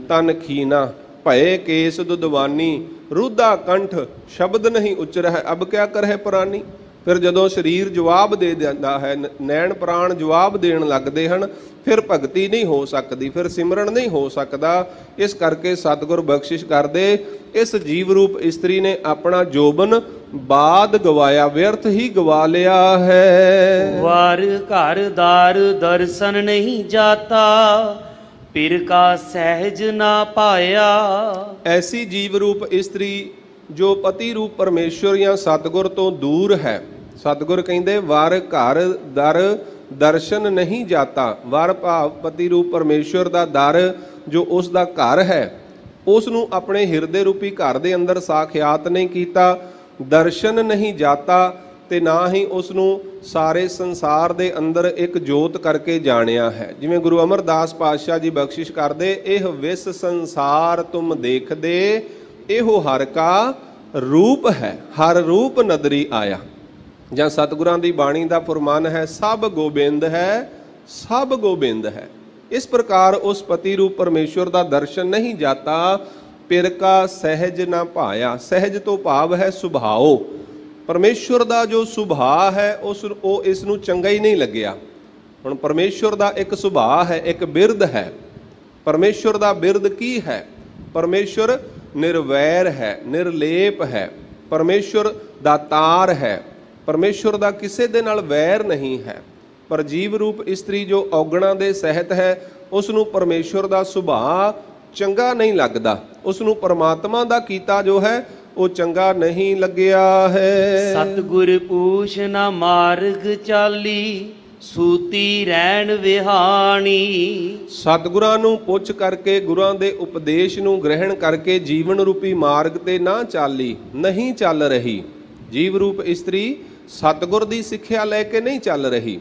ਤਨ ਖੀਨਾ ਭਏ ਕੇਸ ਦੁਦਵਾਨੀ ਰੁੱਧਾ ਕੰਠ ਸ਼ਬਦ ਨਹੀਂ ਉਚਰਹਿ ਅਬ ਕਿਆ ਕਰਹਿ ਪੁਰਾਨੀ। ਫਿਰ ਜਦੋਂ ਸਰੀਰ ਜਵਾਬ ਦੇ ਦਿੰਦਾ ਹੈ, ਨੈਣ ਪ੍ਰਾਣ ਜਵਾਬ ਦੇਣ ਲੱਗਦੇ ਹਨ, ਫਿਰ ਭਗਤੀ ਨਹੀਂ ਹੋ ਸਕਦੀ, ਫਿਰ ਸਿਮਰਨ ਨਹੀਂ ਹੋ ਸਕਦਾ। ਇਸ ਕਰਕੇ ਸਤਿਗੁਰ ਬਖਸ਼ਿਸ਼ ਕਰਦੇ ਇਸ ਜੀਵ ਰੂਪ ਇਸਤਰੀ ਨੇ ਆਪਣਾ ਜੋਬਨ ਬਾਦ ਗਵਾਇਆ, ਵਿਅਰਥ ਹੀ ਗਵਾ ਲਿਆ ਹੈ। ਵਾਰ ਘਰ ਦਾਰ ਦਰਸ਼ਨ ਨਹੀਂ ਜਾਤਾ ਪਿਰ ਕਾ ਸਹਿਜ ਨਾ ਪਾਇਆ। ਐਸੀ ਜੀਵ ਰੂਪ ਇਸਤਰੀ ਜੋ ਪਤੀ ਰੂਪ ਪਰਮੇਸ਼ਵਰ ਜਾਂ ਸਤਿਗੁਰ ਤੋਂ ਦੂਰ ਹੈ। ਸਤਿਗੁਰ ਕਹਿੰਦੇ ਵਰ ਘਰ ਦਰ ਦਰਸ਼ਨ ਨਹੀਂ ਜਾਤਾ। ਵਰ ਭਾਵ ਪਤੀ ਰੂਪ ਪਰਮੇਸ਼ਵਰ ਦਾ ਦਰ ਜੋ ਉਸ ਦਾ ਘਰ ਹੈ, ਉਸ ਨੂੰ ਆਪਣੇ ਹਿਰਦੇ ਰੂਪੀ ਘਰ ਦੇ ਅੰਦਰ ਸਾਖਿਆਤ ਨਹੀਂ ਕੀਤਾ, ਦਰਸ਼ਨ ਨਹੀਂ ਜਾਤਾ, ਤੇ ਨਾ ਹੀ ਉਸ ਨੂੰ ਸਾਰੇ ਸੰਸਾਰ ਦੇ ਅੰਦਰ ਇੱਕ ਜੋਤ ਕਰਕੇ ਜਾਣਿਆ ਹੈ। ਜਿਵੇਂ ਗੁਰੂ ਅਮਰਦਾਸ ਪਾਤਸ਼ਾਹ ਜੀ ਬਖਸ਼ਿਸ਼ ਕਰਦੇ, ਇਹ ਵਿਸ ਸੰਸਾਰ ਤੁਮ ਦੇਖਦੇ ਇਹੋ ਹਰ ਕਾ ਰੂਪ ਹੈ, ਹਰ ਰੂਪ ਨਦਰੀ ਆਇਆ। ਜਾਂ ਸਤਿਗੁਰਾਂ ਦੀ ਬਾਣੀ ਦਾ ਫੁਰਮਾਨ ਹੈ, ਸਭ ਗੋਬਿੰਦ ਹੈ, ਸਭ ਗੋਬਿੰਦ ਹੈ। ਇਸ ਪ੍ਰਕਾਰ ਉਸ ਪਤੀ ਰੂਪ ਪਰਮੇਸ਼ਵਰ ਦਾ ਦਰਸ਼ਨ ਨਹੀਂ ਜਾਤਾ, ਪਿਰ ਕਾ ਸਹਿਜ ਨਾ ਭਾਇਆ। ਸਹਿਜ ਤੋਂ ਭਾਵ ਹੈ ਸੁਭਾਓ। ਪਰਮੇਸ਼ਵਰ ਦਾ ਜੋ ਸੁਭਾਅ ਹੈ ਉਹ ਇਸ ਨੂੰ ਚੰਗਾ ਹੀ ਨਹੀਂ ਲੱਗਿਆ। ਹੁਣ ਪਰਮੇਸ਼ਵਰ ਦਾ ਇੱਕ ਸੁਭਾਅ ਹੈ, ਇੱਕ ਬਿਰਦ ਹੈ। ਪਰਮੇਸ਼ਵਰ ਦਾ ਬਿਰਦ ਕੀ ਹੈ? ਪਰਮੇਸ਼ਵਰ ਨਿਰਵੈਰ ਹੈ, ਨਿਰਲੇਪ ਹੈ। ਪਰਮੇਸ਼ਵਰ ਦਾਤਾਰ ਹੈ। ਪਰਮੇਸ਼ਵਰ ਦਾ ਕਿਸੇ ਦੇ ਨਾਲ ਵੈਰ ਨਹੀਂ ਹੈ। ਪਰ ਜੀਵ ਰੂਪ ਇਸਤਰੀ ਜੋ ਔਗਣਾਂ ਦੇ ਸਹਿਤ ਹੈ, ਉਸ ਨੂੰ ਪਰਮੇਸ਼ਵਰ ਦਾ ਸੁਭਾਅ ਚੰਗਾ ਨਹੀਂ ਲੱਗਦਾ। ਉਸ ਨੂੰ ਪਰਮਾਤਮਾ ਦਾ ਕੀਤਾ ਜੋ ਹੈ ਉਹ ਚੰਗਾ ਨਹੀਂ ਲੱਗਿਆ ਹੈ। ਸਤਿਗੁਰ ਪੂਛ ਨਾ ਮਾਰਗ ਚਾਲੀ ਸੂਤੀ ਰਹਿਣ ਵਿਹਾਣੀ। ਸਤਿਗੁਰਾਂ ਨੂੰ ਪੁੱਛ ਕਰਕੇ, ਗੁਰਾਂ ਦੇ ਉਪਦੇਸ਼ ਨੂੰ ਗ੍ਰਹਿਣ ਕਰਕੇ ਜੀਵਨ ਰੂਪੀ ਮਾਰਗ ਤੇ ਨਾ ਚਾਲੀ, ਨਹੀਂ ਚੱਲ ਰਹੀ। ਜੀਵ ਰੂਪ ਇਸਤਰੀ ਸਤਿਗੁਰ ਦੀ ਸਿੱਖਿਆ ਲੈ ਕੇ ਨਹੀਂ ਚੱਲ ਰਹੀ।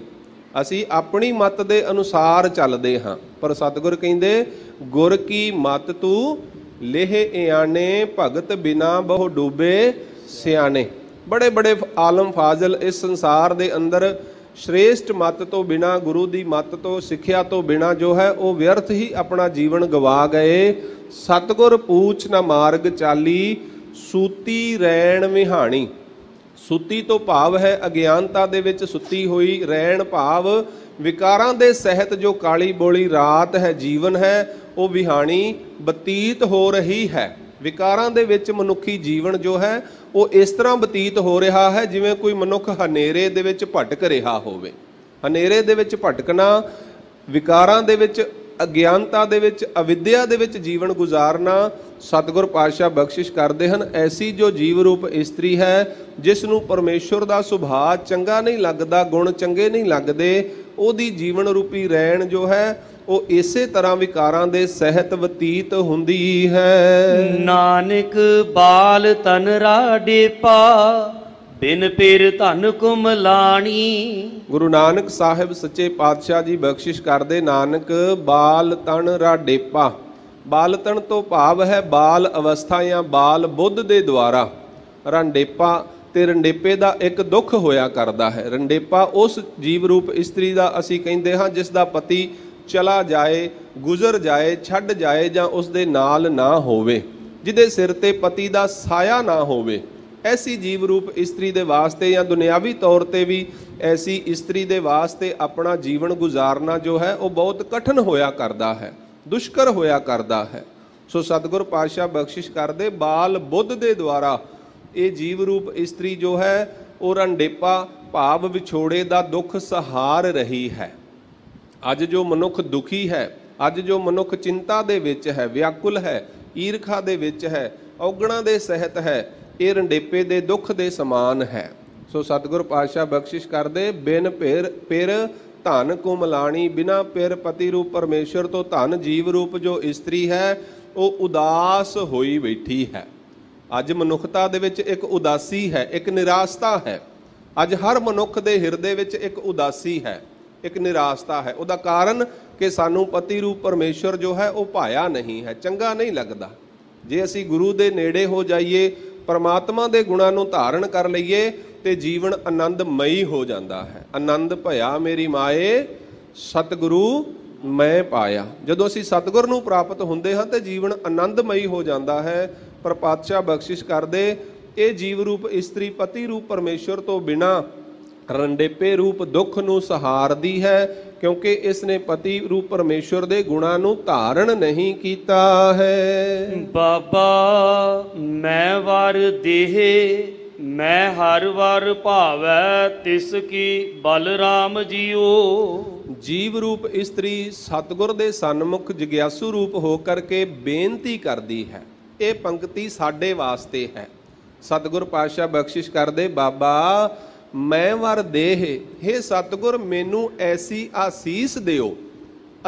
ਅਸੀਂ ਆਪਣੀ ਮੱਤ ਦੇ ਅਨੁਸਾਰ ਚੱਲਦੇ ਹਾਂ, ਪਰ ਸਤਿਗੁਰ ਕਹਿੰਦੇ ਗੁਰ ਕੀ ਮੱਤ ਤੂੰ ਲੇਹ ਇਆਣੇ ਭਗਤ ਬਿਨਾ ਬਹੁ ਡੂਬੇ ਸਿਆਣੇ। ਬੜੇ ਬੜੇ ਆਲਮ ਫਾਜ਼ਲ ਇਸ ਸੰਸਾਰ ਦੇ ਅੰਦਰ ਸ਼੍ਰੇਸ਼ਟ ਮੱਤ ਤੋਂ ਬਿਨਾ, ਗੁਰੂ ਦੀ ਮੱਤ ਤੋਂ, ਸਿੱਖਿਆ ਤੋਂ ਬਿਨਾ ਜੋ ਹੈ ਉਹ ਵਿਅਰਥ ਹੀ ਆਪਣਾ ਜੀਵਨ ਗਵਾ ਗਏ। ਸਤਿਗੁਰ ਪੂਛ ਨਾ ਮਾਰਗ ਚਾਲੀ ਸੂਤੀ ਰੈਣ ਵਿਹਾਣੀ। ਸੁੱਤੀ ਤੋਂ ਭਾਵ ਹੈ ਅਗਿਆਨਤਾ ਦੇ ਵਿੱਚ ਸੁੱਤੀ ਹੋਈ, ਰੈਣ ਭਾਵ ਵਿਕਾਰਾਂ ਦੇ ਸਹਿਤ ਜੋ ਕਾਲੀ ਬੋਲੀ ਰਾਤ ਹੈ, ਜੀਵਨ ਹੈ, ਉਹ ਵਿਹਾਣੀ ਬਤੀਤ ਹੋ ਰਹੀ ਹੈ। ਵਿਕਾਰਾਂ ਦੇ ਵਿੱਚ ਮਨੁੱਖੀ ਜੀਵਨ ਜੋ ਹੈ ਉਹ ਇਸ ਤਰ੍ਹਾਂ ਬਤੀਤ ਹੋ ਰਿਹਾ ਹੈ ਜਿਵੇਂ ਕੋਈ ਮਨੁੱਖ ਹਨੇਰੇ ਦੇ ਵਿੱਚ ਭਟਕ ਰਿਹਾ ਹੋਵੇ। ਹਨੇਰੇ ਦੇ ਵਿੱਚ ਭਟਕਣਾ, ਵਿਕਾਰਾਂ ਦੇ ਵਿੱਚ, ਅਗਿਆਨਤਾ ਦੇ ਵਿੱਚ, ਅਵਿਦਿਆ ਦੇ ਵਿੱਚ ਜੀਵਨ ਗੁਜ਼ਾਰਨਾ ਸਤਿਗੁਰ ਪਾਤਸ਼ਾਹ ਬਖਸ਼ਿਸ਼ ਕਰਦੇ ਹਨ। ਐਸੀ ਜੋ ਜੀਵ ਰੂਪ ਇਸਤਰੀ ਹੈ, ਜਿਸ ਨੂੰ ਪਰਮੇਸ਼ਵਰ ਦਾ ਸੁਭਾਅ ਚੰਗਾ ਨਹੀਂ ਲੱਗਦਾ, ਗੁਣ ਚੰਗੇ ਨਹੀਂ ਲੱਗਦੇ, ਉਹਦੀ ਜੀਵਨ ਰੂਪੀ ਰੈਣ ਜੋ ਹੈ ਉਹ ਇਸੇ ਤਰ੍ਹਾਂ ਵਿਕਾਰਾਂ ਦੇ ਸਹਿਤ ਬਤੀਤ ਹੁੰਦੀ ਹੈ। ਨਾਨਕ ਬਾਲ ਤਨ ਰਾਡੇਪਾ ਬਿਨ ਪਿਰ ਧਨ ਕੁਮਲਾਣੀ। ਗੁਰੂ ਨਾਨਕ ਸਾਹਿਬ ਸੱਚੇ ਪਾਤਸ਼ਾਹ ਜੀ ਬਖਸ਼ਿਸ਼ ਕਰਦੇ, ਨਾਨਕ ਬਾਲ ਤਨ ਰਾਡੇਪਾ। ਬਾਲ ਤਨ ਤੋਂ ਭਾਵ ਹੈ ਬਾਲ ਅਵਸਥਾ ਜਾਂ ਬਾਲ ਬੁੱਧ ਦੇ ਦੁਆਰਾ। ਰੰਡੇਪਾ ਤੇ ਰੰਡੇਪੇ ਦਾ ਇੱਕ ਦੁੱਖ ਹੋਇਆ ਕਰਦਾ ਹੈ। ਰੰਡੇਪਾ ਉਸ ਜੀਵ ਰੂਪ ਇਸਤਰੀ ਦਾ ਅਸੀਂ ਕਹਿੰਦੇ ਹਾਂ ਜਿਸ ਦਾ ਪਤੀ ਚਲਾ ਜਾਏ, ਗੁਜ਼ਰ ਜਾਏ, ਛੱਡ ਜਾਏ ਜਾਂ ਉਸ ਦੇ ਨਾਲ ਨਾ ਹੋਵੇ, ਜਿਹਦੇ ਸਿਰ ਤੇ ਪਤੀ ਦਾ ਸਾਇਆ ਨਾ ਹੋਵੇ। ਐਸੀ ਜੀਵ ਰੂਪ ਇਸਤਰੀ ਦੇ ਵਾਸਤੇ ਜਾਂ ਦੁਨਿਆਵੀ ਤੌਰ ਤੇ ਵੀ ਐਸੀ ਇਸਤਰੀ ਦੇ ਵਾਸਤੇ ਆਪਣਾ ਜੀਵਨ ਗੁਜ਼ਾਰਨਾ ਜੋ ਹੈ ਉਹ ਬਹੁਤ ਕਠਿਨ ਹੋਇਆ ਕਰਦਾ ਹੈ, ਦੁਸ਼ਕਰ ਹੋਇਆ ਕਰਦਾ ਹੈ। ਸੋ ਸਤਿਗੁਰ ਪਾਤਸ਼ਾਹ ਬਖਸ਼ਿਸ਼ ਕਰਦੇ, ਬਾਲ ਬੁੱਧ ਦੇ ਦੁਆਰਾ ਇਹ ਜੀਵ ਰੂਪ ਇਸਤਰੀ ਜੋ ਹੈ ਉਹ ਰੰਡੇਪਾ ਭਾਵ ਵਿਛੋੜੇ ਦਾ ਦੁੱਖ ਸਹਾਰ ਰਹੀ ਹੈ। ਅੱਜ ਜੋ ਮਨੁੱਖ ਦੁਖੀ ਹੈ, ਅੱਜ ਜੋ ਮਨੁੱਖ ਚਿੰਤਾ ਦੇ ਵਿੱਚ ਹੈ, ਵਿਆਕੁਲ ਹੈ, ਈਰਖਾ ਦੇ ਵਿੱਚ ਹੈ, ਔਗਣਾਂ ਦੇ ਸਹਿਤ ਹੈ, ਇਹ ਰੰਡੇਪੇ ਦੇ ਦੁੱਖ ਦੇ ਸਮਾਨ ਹੈ। ਸੋ ਸਤਿਗੁਰ ਪਾਤਸ਼ਾਹ ਬਖਸ਼ਿਸ਼ ਕਰਦੇ, ਬਿਨ ਪਿਰ ਧਨ ਕੁਮਲਾਣੀ। ਬਿਨਾ ਪਿਰ ਪਤੀ ਰੂਪ ਪਰਮੇਸ਼ਵਰ ਤੋਂ ਧਨ ਜੀਵ ਰੂਪ ਜੋ ਇਸਤਰੀ ਹੈ ਉਹ ਉਦਾਸ ਹੋਈ ਬੈਠੀ ਹੈ। ਅੱਜ ਮਨੁੱਖਤਾ ਦੇ ਵਿੱਚ ਇੱਕ ਉਦਾਸੀ ਹੈ, ਇੱਕ ਨਿਰਾਸ਼ਤਾ ਹੈ। ਅੱਜ ਹਰ ਮਨੁੱਖ ਦੇ ਹਿਰਦੇ ਵਿੱਚ ਇੱਕ ਉਦਾਸੀ ਹੈ, ਇੱਕ ਨਿਰਾਸ਼ਤਾ ਹੈ। ਉਹਦਾ ਕਾਰਨ ਕਿ ਸਾਨੂੰ ਪਤੀ ਰੂਪ ਪਰਮੇਸ਼ਵਰ ਜੋ ਹੈ ਉਹ ਭਾਇਆ ਨਹੀਂ ਹੈ, ਚੰਗਾ ਨਹੀਂ ਲੱਗਦਾ। ਜੇ ਅਸੀਂ ਗੁਰੂ ਦੇ ਨੇੜੇ ਹੋ ਜਾਈਏ, ਪਰਮਾਤਮਾ ਦੇ ਗੁਣਾਂ ਨੂੰ ਧਾਰਨ ਕਰ ਲਈਏ ਤੇ ਜੀਵਨ ਆਨੰਦਮਈ ਹੋ ਜਾਂਦਾ ਹੈ। ਆਨੰਦ ਭਇਆ ਮੇਰੀ ਮਾਏ ਸਤਿਗੁਰੂ ਮੈਂ ਪਾਇਆ। ਜਦੋਂ ਅਸੀਂ ਸਤਿਗੁਰ ਨੂੰ ਪ੍ਰਾਪਤ ਹੁੰਦੇ ਹਾਂ ਤੇ ਜੀਵਨ ਆਨੰਦਮਈ ਹੋ ਜਾਂਦਾ ਹੈ। ਪਰ ਪਾਤਸ਼ਾਹ ਬਖਸ਼ਿਸ਼ ਕਰਦੇ, ਇਹ ਜੀਵ ਰੂਪ ਇਸਤਰੀ ਪਤੀ ਰੂਪ ਪਰਮੇਸ਼ਵਰ ਤੋਂ ਬਿਨਾਂ ਰੰਡੇਪੇ ਰੂਪ ਦੁੱਖ ਨੂੰ ਸਹਾਰਦੀ ਹੈ, ਕਿਉਂਕਿ ਇਸ ਨੇ ਪਤੀ ਰੂਪ ਪਰਮੇਸ਼ਵਰ ਦੇ ਗੁਣਾਂ ਨੂੰ ਧਾਰਨ ਨਹੀਂ ਕੀਤਾ ਹੈ। ਬਾਬਾ ਮੈਂ ਵਰ ਦੇਹ ਮੈਂ ਹਰ ਵਰ ਭਾਵੈ, ਤਿਸ ਕੀ ਬਲਰਾਮ ਜੀਓ। ਜੀਵ ਰੂਪ ਇਸਤਰੀ ਸਤਿਗੁਰ ਦੇ ਸਨਮੁਖ ਜਿਗਿਆਸੂ ਰੂਪ ਹੋ ਕਰਕੇ ਬੇਨਤੀ ਕਰਦੀ ਹੈ। ਇਹ ਪੰਕਤੀ ਸਾਡੇ ਵਾਸਤੇ ਹੈ। ਸਤਿਗੁਰ ਪਾਤਸ਼ਾਹ ਬਖਸ਼ਿਸ਼ ਕਰਦੇ, ਬਾਬਾ ਮੈਂ ਵਰ ਦੇਹ, ਹੇ ਸਤਿਗੁਰ ਮੈਨੂੰ ਐਸੀ ਆਸੀਸ ਦਿਓ।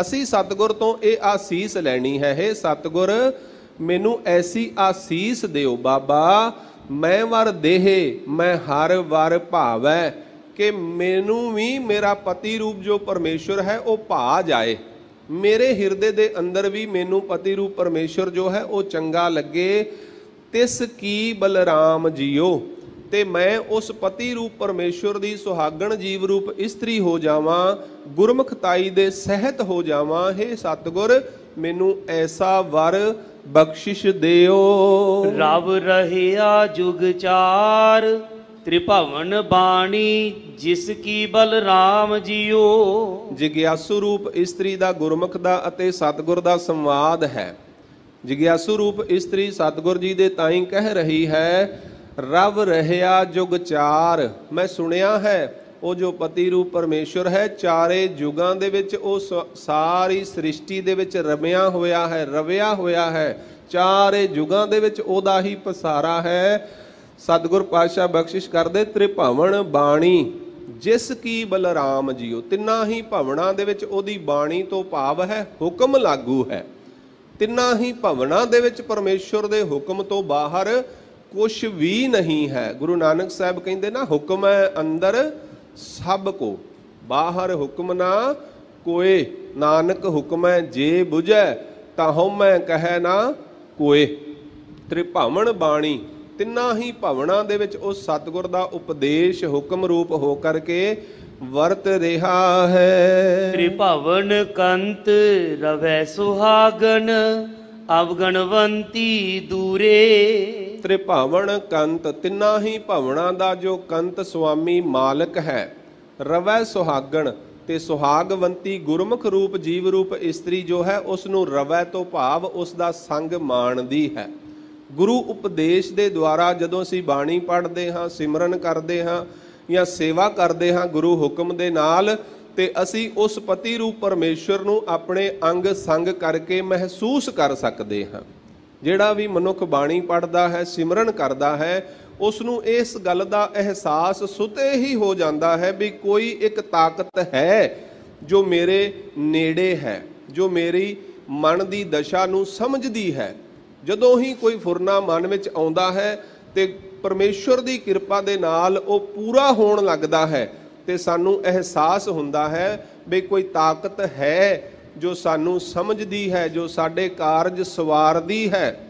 ਅਸੀਂ ਸਤਿਗੁਰ ਤੋਂ ਇਹ ਆਸੀਸ ਲੈਣੀ ਹੈ। ਹੇ ਸਤਿਗੁਰ ਮੈਨੂੰ ਐਸੀ ਆਸੀਸ ਦਿਓ। ਬਾਬਾ ਮੈਂ ਵਰ ਦੇਹ ਮੈਂ ਹਰ ਵਰ ਭਾਵੈ, ਕਿ ਮੈਨੂੰ ਵੀ ਮੇਰਾ ਪਤੀ ਰੂਪ ਜੋ ਪਰਮੇਸ਼ਵਰ ਹੈ ਉਹ ਭਾ ਜਾਏ। ਮੇਰੇ ਹਿਰਦੇ ਦੇ ਅੰਦਰ ਵੀ ਮੈਨੂੰ ਪਤੀ ਰੂਪ ਪਰਮੇਸ਼ਵਰ ਜੋ ਹੈ ਉਹ ਚੰਗਾ ਲੱਗੇ। ਤਿਸ ਕੀ ਬਲਰਾਮ ਜੀਓ, ਤੇ ਮੈਂ ਉਸ ਪਤੀ ਰੂਪ ਪਰਮੇਸ਼ਵਰ ਦੀ ਸੁਹਾਗਣ ਜੀਵ ਰੂਪ ਇਸਤਰੀ ਹੋ ਜਾਵਾਂ, ਗੁਰਮੁਖਤਾਈ ਦੇ ਸਹਿਤ ਹੋ ਜਾਵਾਂ। ਹੇ ਸਤਿਗੁਰ ਮੈਨੂੰ ਐਸਾ ਵਰ ਬਖਸ਼ਿਸ਼ ਦਿਓ। ਰਵ ਰਹਿਆ ਜੁਗ ਚਾਰ, ਤ੍ਰਿਭਵਨ ਬਾਣੀ ਜਿਸ ਕੀ ਬਲਰਾਮ ਜੀਓ। ਜਿਗਿਆਸੂ ਰੂਪ ਇਸਤਰੀ ਦਾ ਗੁਰਮੁਖ ਦਾ ਅਤੇ ਸਤਿਗੁਰ ਦਾ ਸੰਵਾਦ ਹੈ। ਜਿਗਿਆਸੂ ਰੂਪ ਇਸਤਰੀ ਸਤਿਗੁਰ ਜੀ ਦੇ ਤਾਈਂ ਕਹਿ ਰਹੀ ਹੈ, ਰਵ ਰਹਿਆ ਜੁਗ ਚਾਰ। ਮੈਂ ਸੁਣਿਆ ਹੈ ਉਹ ਜੋ ਪਤੀ ਰੂਪ ਪਰਮੇਸ਼ਵਰ ਹੈ ਚਾਰੇ ਯੁਗਾਂ ਦੇ ਵਿੱਚ ਉਹ ਸਾਰੀ ਸ੍ਰਿਸ਼ਟੀ ਦੇ ਵਿੱਚ ਰਮਿਆ ਹੋਇਆ ਹੈ, ਰਵਿਆ ਹੋਇਆ ਹੈ। ਚਾਰੇ ਯੁਗਾਂ ਦੇ ਵਿੱਚ ਉਹਦਾ ਹੀ ਪਸਾਰਾ ਹੈ। ਸਤਿਗੁਰ ਪਾਤਸ਼ਾਹ ਬਖਸ਼ਿਸ਼ ਕਰਦੇ, ਤ੍ਰਿਭਵਨ ਬਾਣੀ ਜਿਸ ਕੀ ਬਲਰਾਮ ਜੀਓ। ਤਿੰਨਾਂ ਹੀ ਭਵਨਾਂ ਦੇ ਵਿੱਚ ਉਹਦੀ ਬਾਣੀ ਤੋਂ ਭਾਵ ਹੈ ਹੁਕਮ ਲਾਗੂ ਹੈ। ਤਿੰਨਾਂ ਹੀ ਭਵਨਾਂ ਦੇ ਵਿੱਚ ਪਰਮੇਸ਼ਵਰ ਦੇ ਹੁਕਮ ਤੋਂ ਬਾਹਰ ਕੁਛ ਵੀ ਨਹੀਂ ਹੈ। ਗੁਰੂ ਨਾਨਕ ਸਾਹਿਬ ਕਹਿੰਦੇ ਨਾ, ਹੁਕਮ ਹੈ ਅੰਦਰ ਸਭ ਕੋ, ਬਾਹਰ ਹੁਕਮ ਨਾ ਕੋਏ। ਨਾਨਕ ਹੁਕਮੈ ਜੇ ਬੁਝੈ, ਤਾਹਉ ਮੈਂ ਕਹਿ ਨਾ ਕੋਏ। ਤ੍ਰਿਭਵਨ ਬਾਣੀ, ਤਿੰਨਾਂ ਹੀ ਭਵਨਾਂ ਦੇ ਵਿੱਚ ਉਸ ਸਤਿਗੁਰ ਦਾ ਉਪਦੇਸ਼ ਹੁਕਮ ਰੂਪ ਹੋ ਕਰਕੇ ਵਰਤ ਰਿਹਾ ਹੈ। ਤ੍ਰਿਭਵਨ ਕੰਤ ਰਵੈ ਸੁਹਾਗਨ, ਅਵਗਣਵੰਤੀ ਦੂਰੇ। ਤ੍ਰਿਭਵਨ ਕੰਤ, ਤਿੰਨਾਂ ਹੀ ਭਵਨਾਂ ਦਾ ਜੋ ਕੰਤ ਸੁਆਮੀ ਮਾਲਕ ਹੈ। ਰਵੈ ਸੁਹਾਗਣ, ਤੇ ਸੁਹਾਗਵੰਤੀ ਗੁਰਮੁਖ ਰੂਪ ਜੀਵ ਰੂਪ ਇਸਤਰੀ ਜੋ ਹੈ ਉਸ ਨੂੰ ਰਵੈ ਤੋਂ ਭਾਵ ਉਸ ਦਾ ਸੰਗ ਮਾਣਦੀ ਹੈ। ਗੁਰੂ ਉਪਦੇਸ਼ ਦੇ ਦੁਆਰਾ ਜਦੋਂ ਅਸੀਂ ਬਾਣੀ ਪੜ੍ਹਦੇ ਹਾਂ, ਸਿਮਰਨ ਕਰਦੇ ਹਾਂ ਜਾਂ ਸੇਵਾ ਕਰਦੇ ਹਾਂ ਗੁਰੂ ਹੁਕਮ ਦੇ ਨਾਲ, ਤੇ ਅਸੀਂ ਉਸ ਪਤੀ ਰੂਪ ਪਰਮੇਸ਼ਵਰ ਨੂੰ ਆਪਣੇ ਅੰਗ ਸੰਗ ਕਰਕੇ ਮਹਿਸੂਸ ਕਰ ਸਕਦੇ ਹਾਂ। ਜਿਹੜਾ ਵੀ ਮਨੁੱਖ ਬਾਣੀ ਪੜ੍ਹਦਾ ਹੈ, ਸਿਮਰਨ ਕਰਦਾ ਹੈ, ਉਸ ਨੂੰ ਇਸ ਗੱਲ ਦਾ ਅਹਿਸਾਸ ਸੁਤੇ ਹੀ ਹੋ ਜਾਂਦਾ ਹੈ ਵੀ ਕੋਈ ਇੱਕ ਤਾਕਤ ਹੈ ਜੋ ਮੇਰੇ ਨੇੜੇ ਹੈ, ਜੋ ਮੇਰੀ ਮਨ ਦੀ ਦਸ਼ਾ ਨੂੰ ਸਮਝਦੀ ਹੈ। ਜਦੋਂ ਹੀ ਕੋਈ ਫੁਰਨਾ ਮਨ ਵਿੱਚ ਆਉਂਦਾ ਹੈ ਤੇ ਪਰਮੇਸ਼ਵਰ ਦੀ ਕਿਰਪਾ ਦੇ ਨਾਲ ਉਹ ਪੂਰਾ ਹੋਣ ਲੱਗਦਾ ਹੈ, ਤੇ ਸਾਨੂੰ ਅਹਿਸਾਸ ਹੁੰਦਾ ਹੈ ਵੀ ਕੋਈ ਤਾਕਤ ਹੈ ਜੋ ਸਾਨੂੰ ਸਮਝਦੀ ਹੈ, ਜੋ ਸਾਡੇ ਕਾਰਜ ਸਵਾਰਦੀ ਹੈ।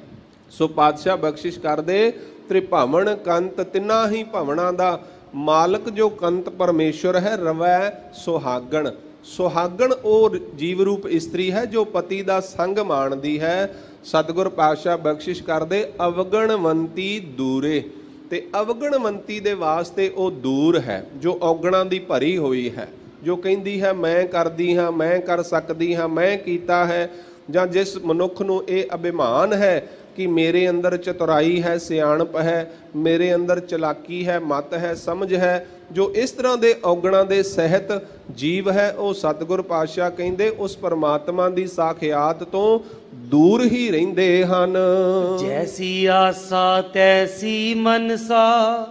ਸੋ ਪਾਤਸ਼ਾਹ ਬਖਸ਼ਿਸ਼ ਕਰਦੇ, ਤ੍ਰਿਭਵਨ ਕੰਤ, ਤਿੰਨਾਂ ਹੀ ਭਵਨਾਂ ਦਾ ਮਾਲਕ ਜੋ ਕੰਤ ਪਰਮੇਸ਼ਵਰ ਹੈ। ਰਵੈ ਸੁਹਾਗਣ, ਸੁਹਾਗਣ ਉਹ ਜੀਵ ਰੂਪ ਇਸਤਰੀ ਹੈ ਜੋ ਪਤੀ ਦਾ ਸੰਗ ਮਾਣਦੀ ਹੈ। ਸਤਿਗੁਰ ਪਾਤਸ਼ਾਹ ਬਖਸ਼ਿਸ਼ ਕਰਦੇ, ਅਵਗਣਵੰਤੀ ਦੂਰੇ, ਤੇ ਅਵਗਣਵੰਤੀ ਦੇ ਵਾਸਤੇ ਉਹ ਦੂਰ ਹੈ ਜੋ ਔਗਣਾਂ ਦੀ ਭਰੀ ਹੋਈ ਹੈ, ਜੋ ਕਹਿੰਦੀ ਹੈ ਮੈਂ ਕਰਦੀ ਹਾਂ, ਮੈਂ ਕਰ ਸਕਦੀ ਹਾਂ, ਮੈਂ ਕੀਤਾ ਹੈ। ਜਾਂ ਜਿਸ ਮਨੁੱਖ ਨੂੰ ਇਹ ਅਭਿਮਾਨ ਹੈ ਕਿ ਮੇਰੇ ਅੰਦਰ ਚਤੁਰਾਈ ਹੈ, ਸਿਆਣਪ ਹੈ, ਮੇਰੇ ਅੰਦਰ ਚਲਾਕੀ ਹੈ, ਮਤ ਹੈ, ਸਮਝ ਹੈ, ਜੋ ਇਸ ਤਰ੍ਹਾਂ ਦੇ ਔਗਣਾਂ ਦੇ ਸਹਿਤ ਜੀਵ ਹੈ, ਉਹ ਸਤਿਗੁਰ ਪਾਤਸ਼ਾਹ ਕਹਿੰਦੇ ਉਸ ਪਰਮਾਤਮਾ ਦੀ ਸਾਖਿਆਤ ਤੋਂ ਦੂਰ ਹੀ ਰਹਿੰਦੇ ਹਨ। ਜੈਸੀ ਆਸਾ ਤੈਸੀ ਮਨਸਾ,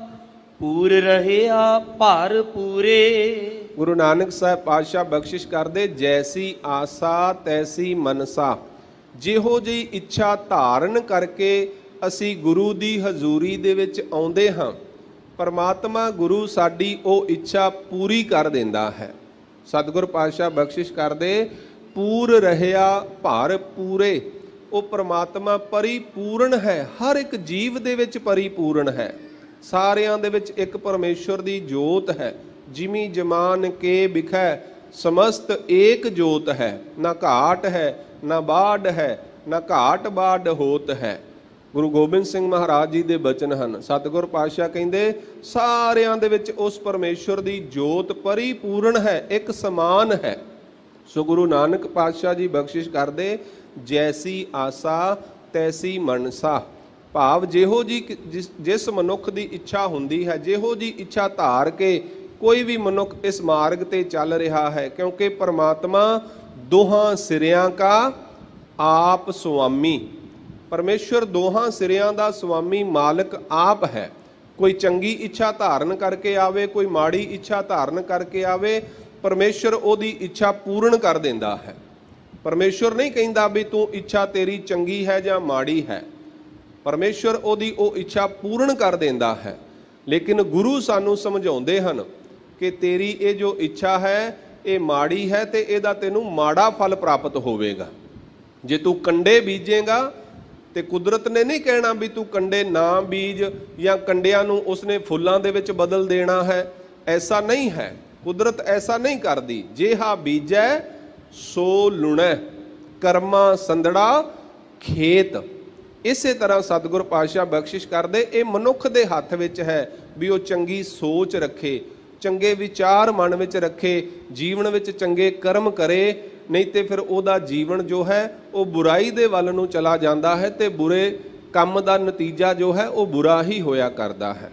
ਪੂਰ ਰਹਿਆ ਭਰ ਪੂਰੇ। ਗੁਰੂ ਨਾਨਕ ਸਾਹਿਬ ਪਾਤਸ਼ਾਹ ਬਖਸ਼ਿਸ਼ ਕਰਦੇ, ਜੈਸੀ ਆਸਾ ਤੈਸੀ ਮਨਸਾ। ਜਿਹੋ ਜਿਹੀ ਇੱਛਾ ਧਾਰਨ ਕਰਕੇ ਅਸੀਂ ਗੁਰੂ ਦੀ ਹਜ਼ੂਰੀ ਦੇ ਵਿੱਚ ਆਉਂਦੇ ਹਾਂ, ਪਰਮਾਤਮਾ ਗੁਰੂ ਸਾਡੀ ਉਹ ਇੱਛਾ ਪੂਰੀ ਕਰ ਦਿੰਦਾ ਹੈ। ਸਤਿਗੁਰ ਪਾਤਸ਼ਾਹ ਬਖਸ਼ਿਸ਼ ਕਰਦੇ, ਪੂਰ ਰਹਿਆ ਭਰ ਪੂਰੇ। ਉਹ ਪਰਮਾਤਮਾ ਪਰਿਪੂਰਨ ਹੈ, ਹਰ ਇੱਕ ਜੀਵ ਦੇ ਵਿੱਚ ਪਰਿਪੂਰਨ ਹੈ। ਸਾਰਿਆਂ ਦੇ ਵਿੱਚ ਇੱਕ ਪਰਮੇਸ਼ਵਰ ਦੀ ਜੋਤ ਹੈ। ਜਿਮੀ ਜਮਾਨ ਕੇ ਬਿਖੈ समस्त एक जोत है, ना घाट है ना बाढ़ है, ना घाट बाढ़ होत है। गुरु गोबिंद सिंह महाराज जी दे बचन हन। सतगुर पातशाह कहंदे सारियां दे विच उस परमेश्वर दी जोत परिपूर्ण है, एक समान है। सो गुरु नानक पातशाह जी बख्शिश करदे जैसी आसा तैसी मनसा, भाव जेहो जी जिस मनुख की इच्छा हुंदी है, जेहो जी इच्छा धार के कोई भी मनुख इस मार्ग ते चल रहा है, क्योंकि परमात्मा दोहां सिरियां का आप स्वामी, परमेश्वर दोहां सिरियां दा स्वामी मालिक आप है। कोई चंगी इच्छा धारण करके आवे, कोई माड़ी इच्छा धारण करके आवे, परमेश्वर ओदी इच्छा पूर्ण कर देंदा है। परमेश्वर नहीं कहंदा भी तू इच्छा तेरी चंगी है या माड़ी है, परमेश्वर ओदी ओ इच्छा पूर्ण कर देंदा है। लेकिन गुरु सानू समझाउंदे हन कि तेरी ये जो इच्छा है ये माड़ी है ते इहदा तैनू माड़ा फल प्राप्त होवेगा। जे तू कंडे बीजेगा ते कुदरत ने नहीं कहना भी तू कंडे ना बीज या कंडियां नू उसने फुल्लां दे विच बदल देना है, ऐसा नहीं है। कुदरत ऐसा नहीं करती। जे हा बीजै सो लुणै, कर्मा संदड़ा खेत। इसे तरह सतगुर पातशाह बख्शिश करदे ये मनुख दे हत्थ विच है भी वो चंगी सोच रखे, चंगे विचार मन विच रखे, जीवन विच चंगे कर्म करे, नहीं तो फिर ओदा जीवन जो है वो बुराई दे वल नूं चला जाता है ते बुरे काम दा नतीजा जो है वो बुरा ही होया करदा है।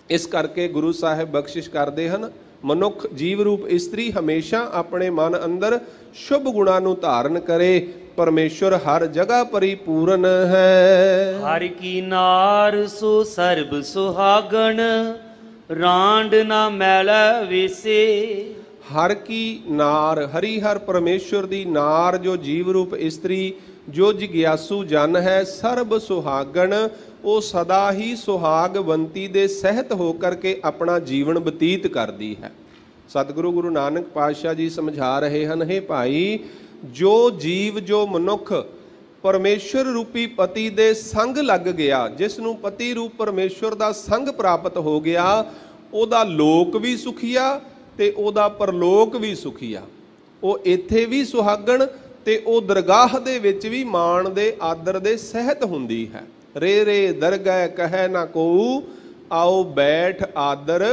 इस करके गुरु साहिब बख्शिश करते हैं मनुख जीव रूप इस्त्री हमेशा अपने मन अंदर शुभ गुणा नूं धारण करे। परमेश्वर हर जगह परिपूर्ण है। हर की नार सो सर्ब सुहागण, रांड ना मैला वेसे। हर की नार, हरिहर परमेश्वर दी नार जो जीव रूप इस्त्री जो जिग्यासु जन है, सर्ब सुहागण, वो सदा ही सुहागवंती दे सहत होकर के अपना जीवन बतीत करती है। सतगुरु गुरु नानक पातशाह जी समझा रहे हैं, हे भाई जो जीव जो मनुख परमेश्वर रूपी पति दे संग लग गया, जिसनों पति रूप परमेश्वर दा संग प्राप्त हो गया, ओदा लोक भी सुखिया ते ओदा परलोक भी सुखिया। वो इत्थे भी सुहागण ते ओ दरगाह दे विच भी मान दे आदर दे सहत हुंदी है। रे रे दरगह कहे ना को, आओ बैठ आदर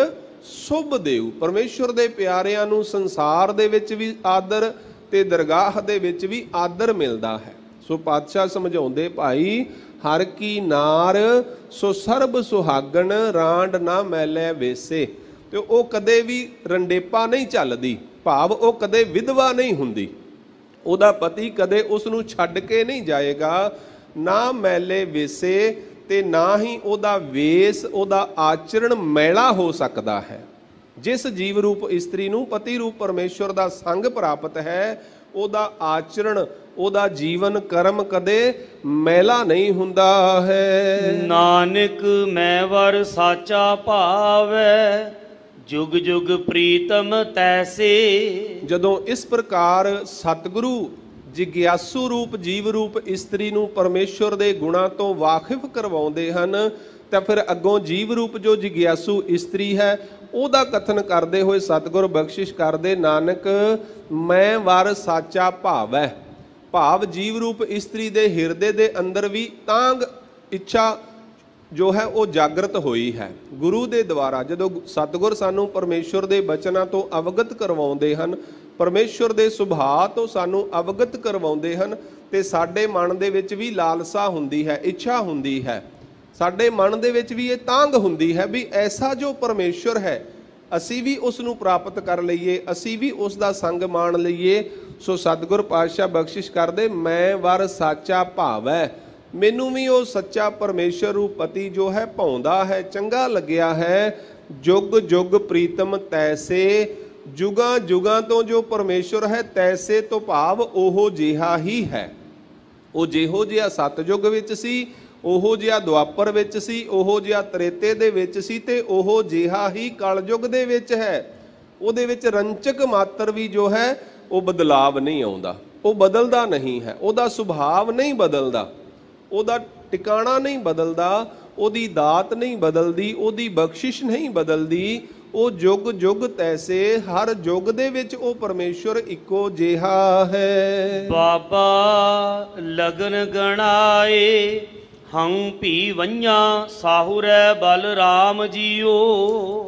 शुभ देऊ। परमेश्वर दे प्यारिਆਂ ਨੂੰ संसार दे विच भी आदर ते दरगाह दे विच भी आदर मिलदा है। सो पातशाह समझाउंदे भाई हर की नार सो सर्ब सुहागण, रांड ना मैले वेसे। ते ਉਹ ਕਦੇ ਵੀ ਰੰਡੇਪਾ ਨਹੀਂ ਝੱਲਦੀ, ਭਾਵ ਉਹ ਕਦੇ ਵਿਧਵਾ ਨਹੀਂ ਹੁੰਦੀ। ਉਹਦਾ ਪਤੀ ਕਦੇ ਉਸ ਨੂੰ ਛੱਡ ਕੇ ਨਹੀਂ ਜਾਏਗਾ। ਨਾ ਮੈਲੇ ਵੇਸੇ ਤੇ ਨਾ ਹੀ ਉਹਦਾ ਵੇਸ, ਉਹਦਾ ਆਚਰਣ ਮੈਲਾ ਹੋ ਸਕਦਾ ਹੈ। ਜਿਸ ਜੀਵ ਰੂਪ ਇਸਤਰੀ ਨੂੰ ਪਤੀ ਰੂਪ ਪਰਮੇਸ਼ਵਰ ਦਾ ਸੰਗ ਪ੍ਰਾਪਤ ਹੈ, ਉਹਦਾ ਆਚਰਣ, ਉਹਦਾ ਜੀਵਨ ਕਰਮ ਕਦੇ ਮੈਲਾ ਨਹੀਂ ਹੁੰਦਾ ਹੈ। ਨਾਨਕ ਮੈਂ ਵਰ ਸਾਚਾ ਭਾਵੈ, जुग जुग प्रीतम तैसे। ਜਦੋਂ ਇਸ ਪ੍ਰਕਾਰ ਸਤਿਗੁਰੂ ਜਿਗਿਆਸੂ ਰੂਪ ਜੀਵ ਰੂਪ ਇਸਤਰੀ ਨੂੰ ਪਰਮੇਸ਼ਵਰ ਦੇ ਗੁਣਾਂ ਤੋਂ ਵਾਕਿਫ ਕਰਵਾਉਂਦੇ ਹਨ, ਤਾਂ ਫਿਰ ਅੱਗੋਂ ਜੀਵ ਰੂਪ ਜੋ ਜਿਗਿਆਸੂ ਇਸਤਰੀ ਹੈ ਉਹਦਾ ਕਥਨ ਕਰਦੇ ਹੋਏ ਸਤਿਗੁਰ ਬਖਸ਼ਿਸ਼ ਕਰਦੇ, ਨਾਨਕ ਮੈਂ ਵਰ ਸਾਚਾ ਭਾਵੈ। ਭਾਵ ਜੀਵ ਰੂਪ ਇਸਤਰੀ ਦੇ ਹਿਰਦੇ ਦੇ ਅੰਦਰ ਵੀ ਤਾਂਗ ਇੱਛਾ ਜੋ ਹੈ ਉਹ ਜਾਗਰਤ ਹੋਈ ਹੈ ਗੁਰੂ ਦੇ ਦੁਆਰਾ। ਜਦੋਂ ਸਤਿਗੁਰ ਸਾਨੂੰ ਪਰਮੇਸ਼ਵਰ ਦੇ ਬਚਨਾਂ ਤੋਂ ਅਵਗਤ ਕਰਵਾਉਂਦੇ ਹਨ, ਪਰਮੇਸ਼ਵਰ ਦੇ ਸੁਭਾਅ ਤੋਂ ਸਾਨੂੰ ਅਵਗਤ ਕਰਵਾਉਂਦੇ ਹਨ, ਤੇ ਸਾਡੇ ਮਨ ਦੇ ਵਿੱਚ ਵੀ ਲਾਲਸਾ ਹੁੰਦੀ ਹੈ, ਇੱਛਾ ਹੁੰਦੀ ਹੈ, ਸਾਡੇ ਮਨ ਦੇ ਵਿੱਚ ਵੀ ਇਹ ਤਾਂਗ ਹੁੰਦੀ ਹੈ ਵੀ ਐਸਾ ਜੋ ਪਰਮੇਸ਼ਵਰ ਹੈ ਅਸੀਂ ਵੀ ਉਸ ਨੂੰ ਪ੍ਰਾਪਤ ਕਰ ਲਈਏ, ਅਸੀਂ ਵੀ ਉਸ ਦਾ ਸੰਗ ਮਾਣ ਲਈਏ। ਸੋ ਸਤਿਗੁਰ ਪਾਤਸ਼ਾਹ ਬਖਸ਼ਿਸ਼ ਕਰਦੇ, ਮੈਂ ਵਰ ਸਾਚਾ ਭਾਵੈ। ਮੈਨੂੰ ਵੀ ਉਹ ਸੱਚਾ ਪਰਮੇਸ਼ਰ ਰੂਪ ਪਤੀ ਜੋ ਹੈ ਭਾਉਂਦਾ ਹੈ, ਚੰਗਾ ਲੱਗਿਆ ਹੈ। ਜੁਗ ਜੁਗ ਪ੍ਰੀਤਮ ਤੈਸੇ, ਜੁਗਾਂ ਜੁਗਾਂ ਤੋਂ ਜੋ ਪਰਮੇਸ਼ਰ ਹੈ, ਤੈਸੇ ਤੋਂ ਭਾਵ ਉਹੋ ਜਿਹਾ ਹੀ ਹੈ। ਉਹ ਜਿਹੋ ਜਿਹਾ ਸਤਯੁਗ ਵਿੱਚ ਸੀ, ਉਹੋ ਜਿਹਾ ਦੁਆਪਰ ਵਿੱਚ ਸੀ, ਉਹੋ ਜਿਹਾ ਤ੍ਰੇਤੇ ਦੇ ਵਿੱਚ ਸੀ, ਤੇ ਉਹੋ ਜਿਹਾ ਹੀ ਕਲਯੁਗ ਦੇ ਵਿੱਚ ਹੈ। ਉਹਦੇ ਵਿੱਚ ਰੰਚਕ ਮਾਤਰ ਵੀ ਜੋ ਹੈ ਉਹ ਬਦਲਾਵ ਨਹੀਂ ਆਉਂਦਾ, ਉਹ ਬਦਲਦਾ ਨਹੀਂ ਹੈ, ਉਹਦਾ ਸੁਭਾਵ ਨਹੀਂ ਬਦਲਦਾ, ਉਹਦਾ ਟਿਕਾਣਾ ਨਹੀਂ ਬਦਲਦਾ, ਉਹਦੀ ਦਾਤ ਨਹੀਂ ਬਦਲਦੀ, ਉਹਦੀ ਬਖਸ਼ਿਸ਼ ਨਹੀਂ ਬਦਲਦੀ, ਉਹ ਜੁਗ ਜੁਗ ਤੈਸੇ, ਹਰ ਯੁਗ ਦੇ ਵਿੱਚ ਉਹ ਪਰਮੇਸ਼ਵਰ ਇੱਕੋ ਜਿਹਾ ਹੈ। ਬਾਬਾ ਲਗਨ ਗਣਾਏ ਹੰ ਭੀ ਵਈਆਂ, ਸਾਹੁਰੈ ਬਲਰਾਮ ਜੀਓ।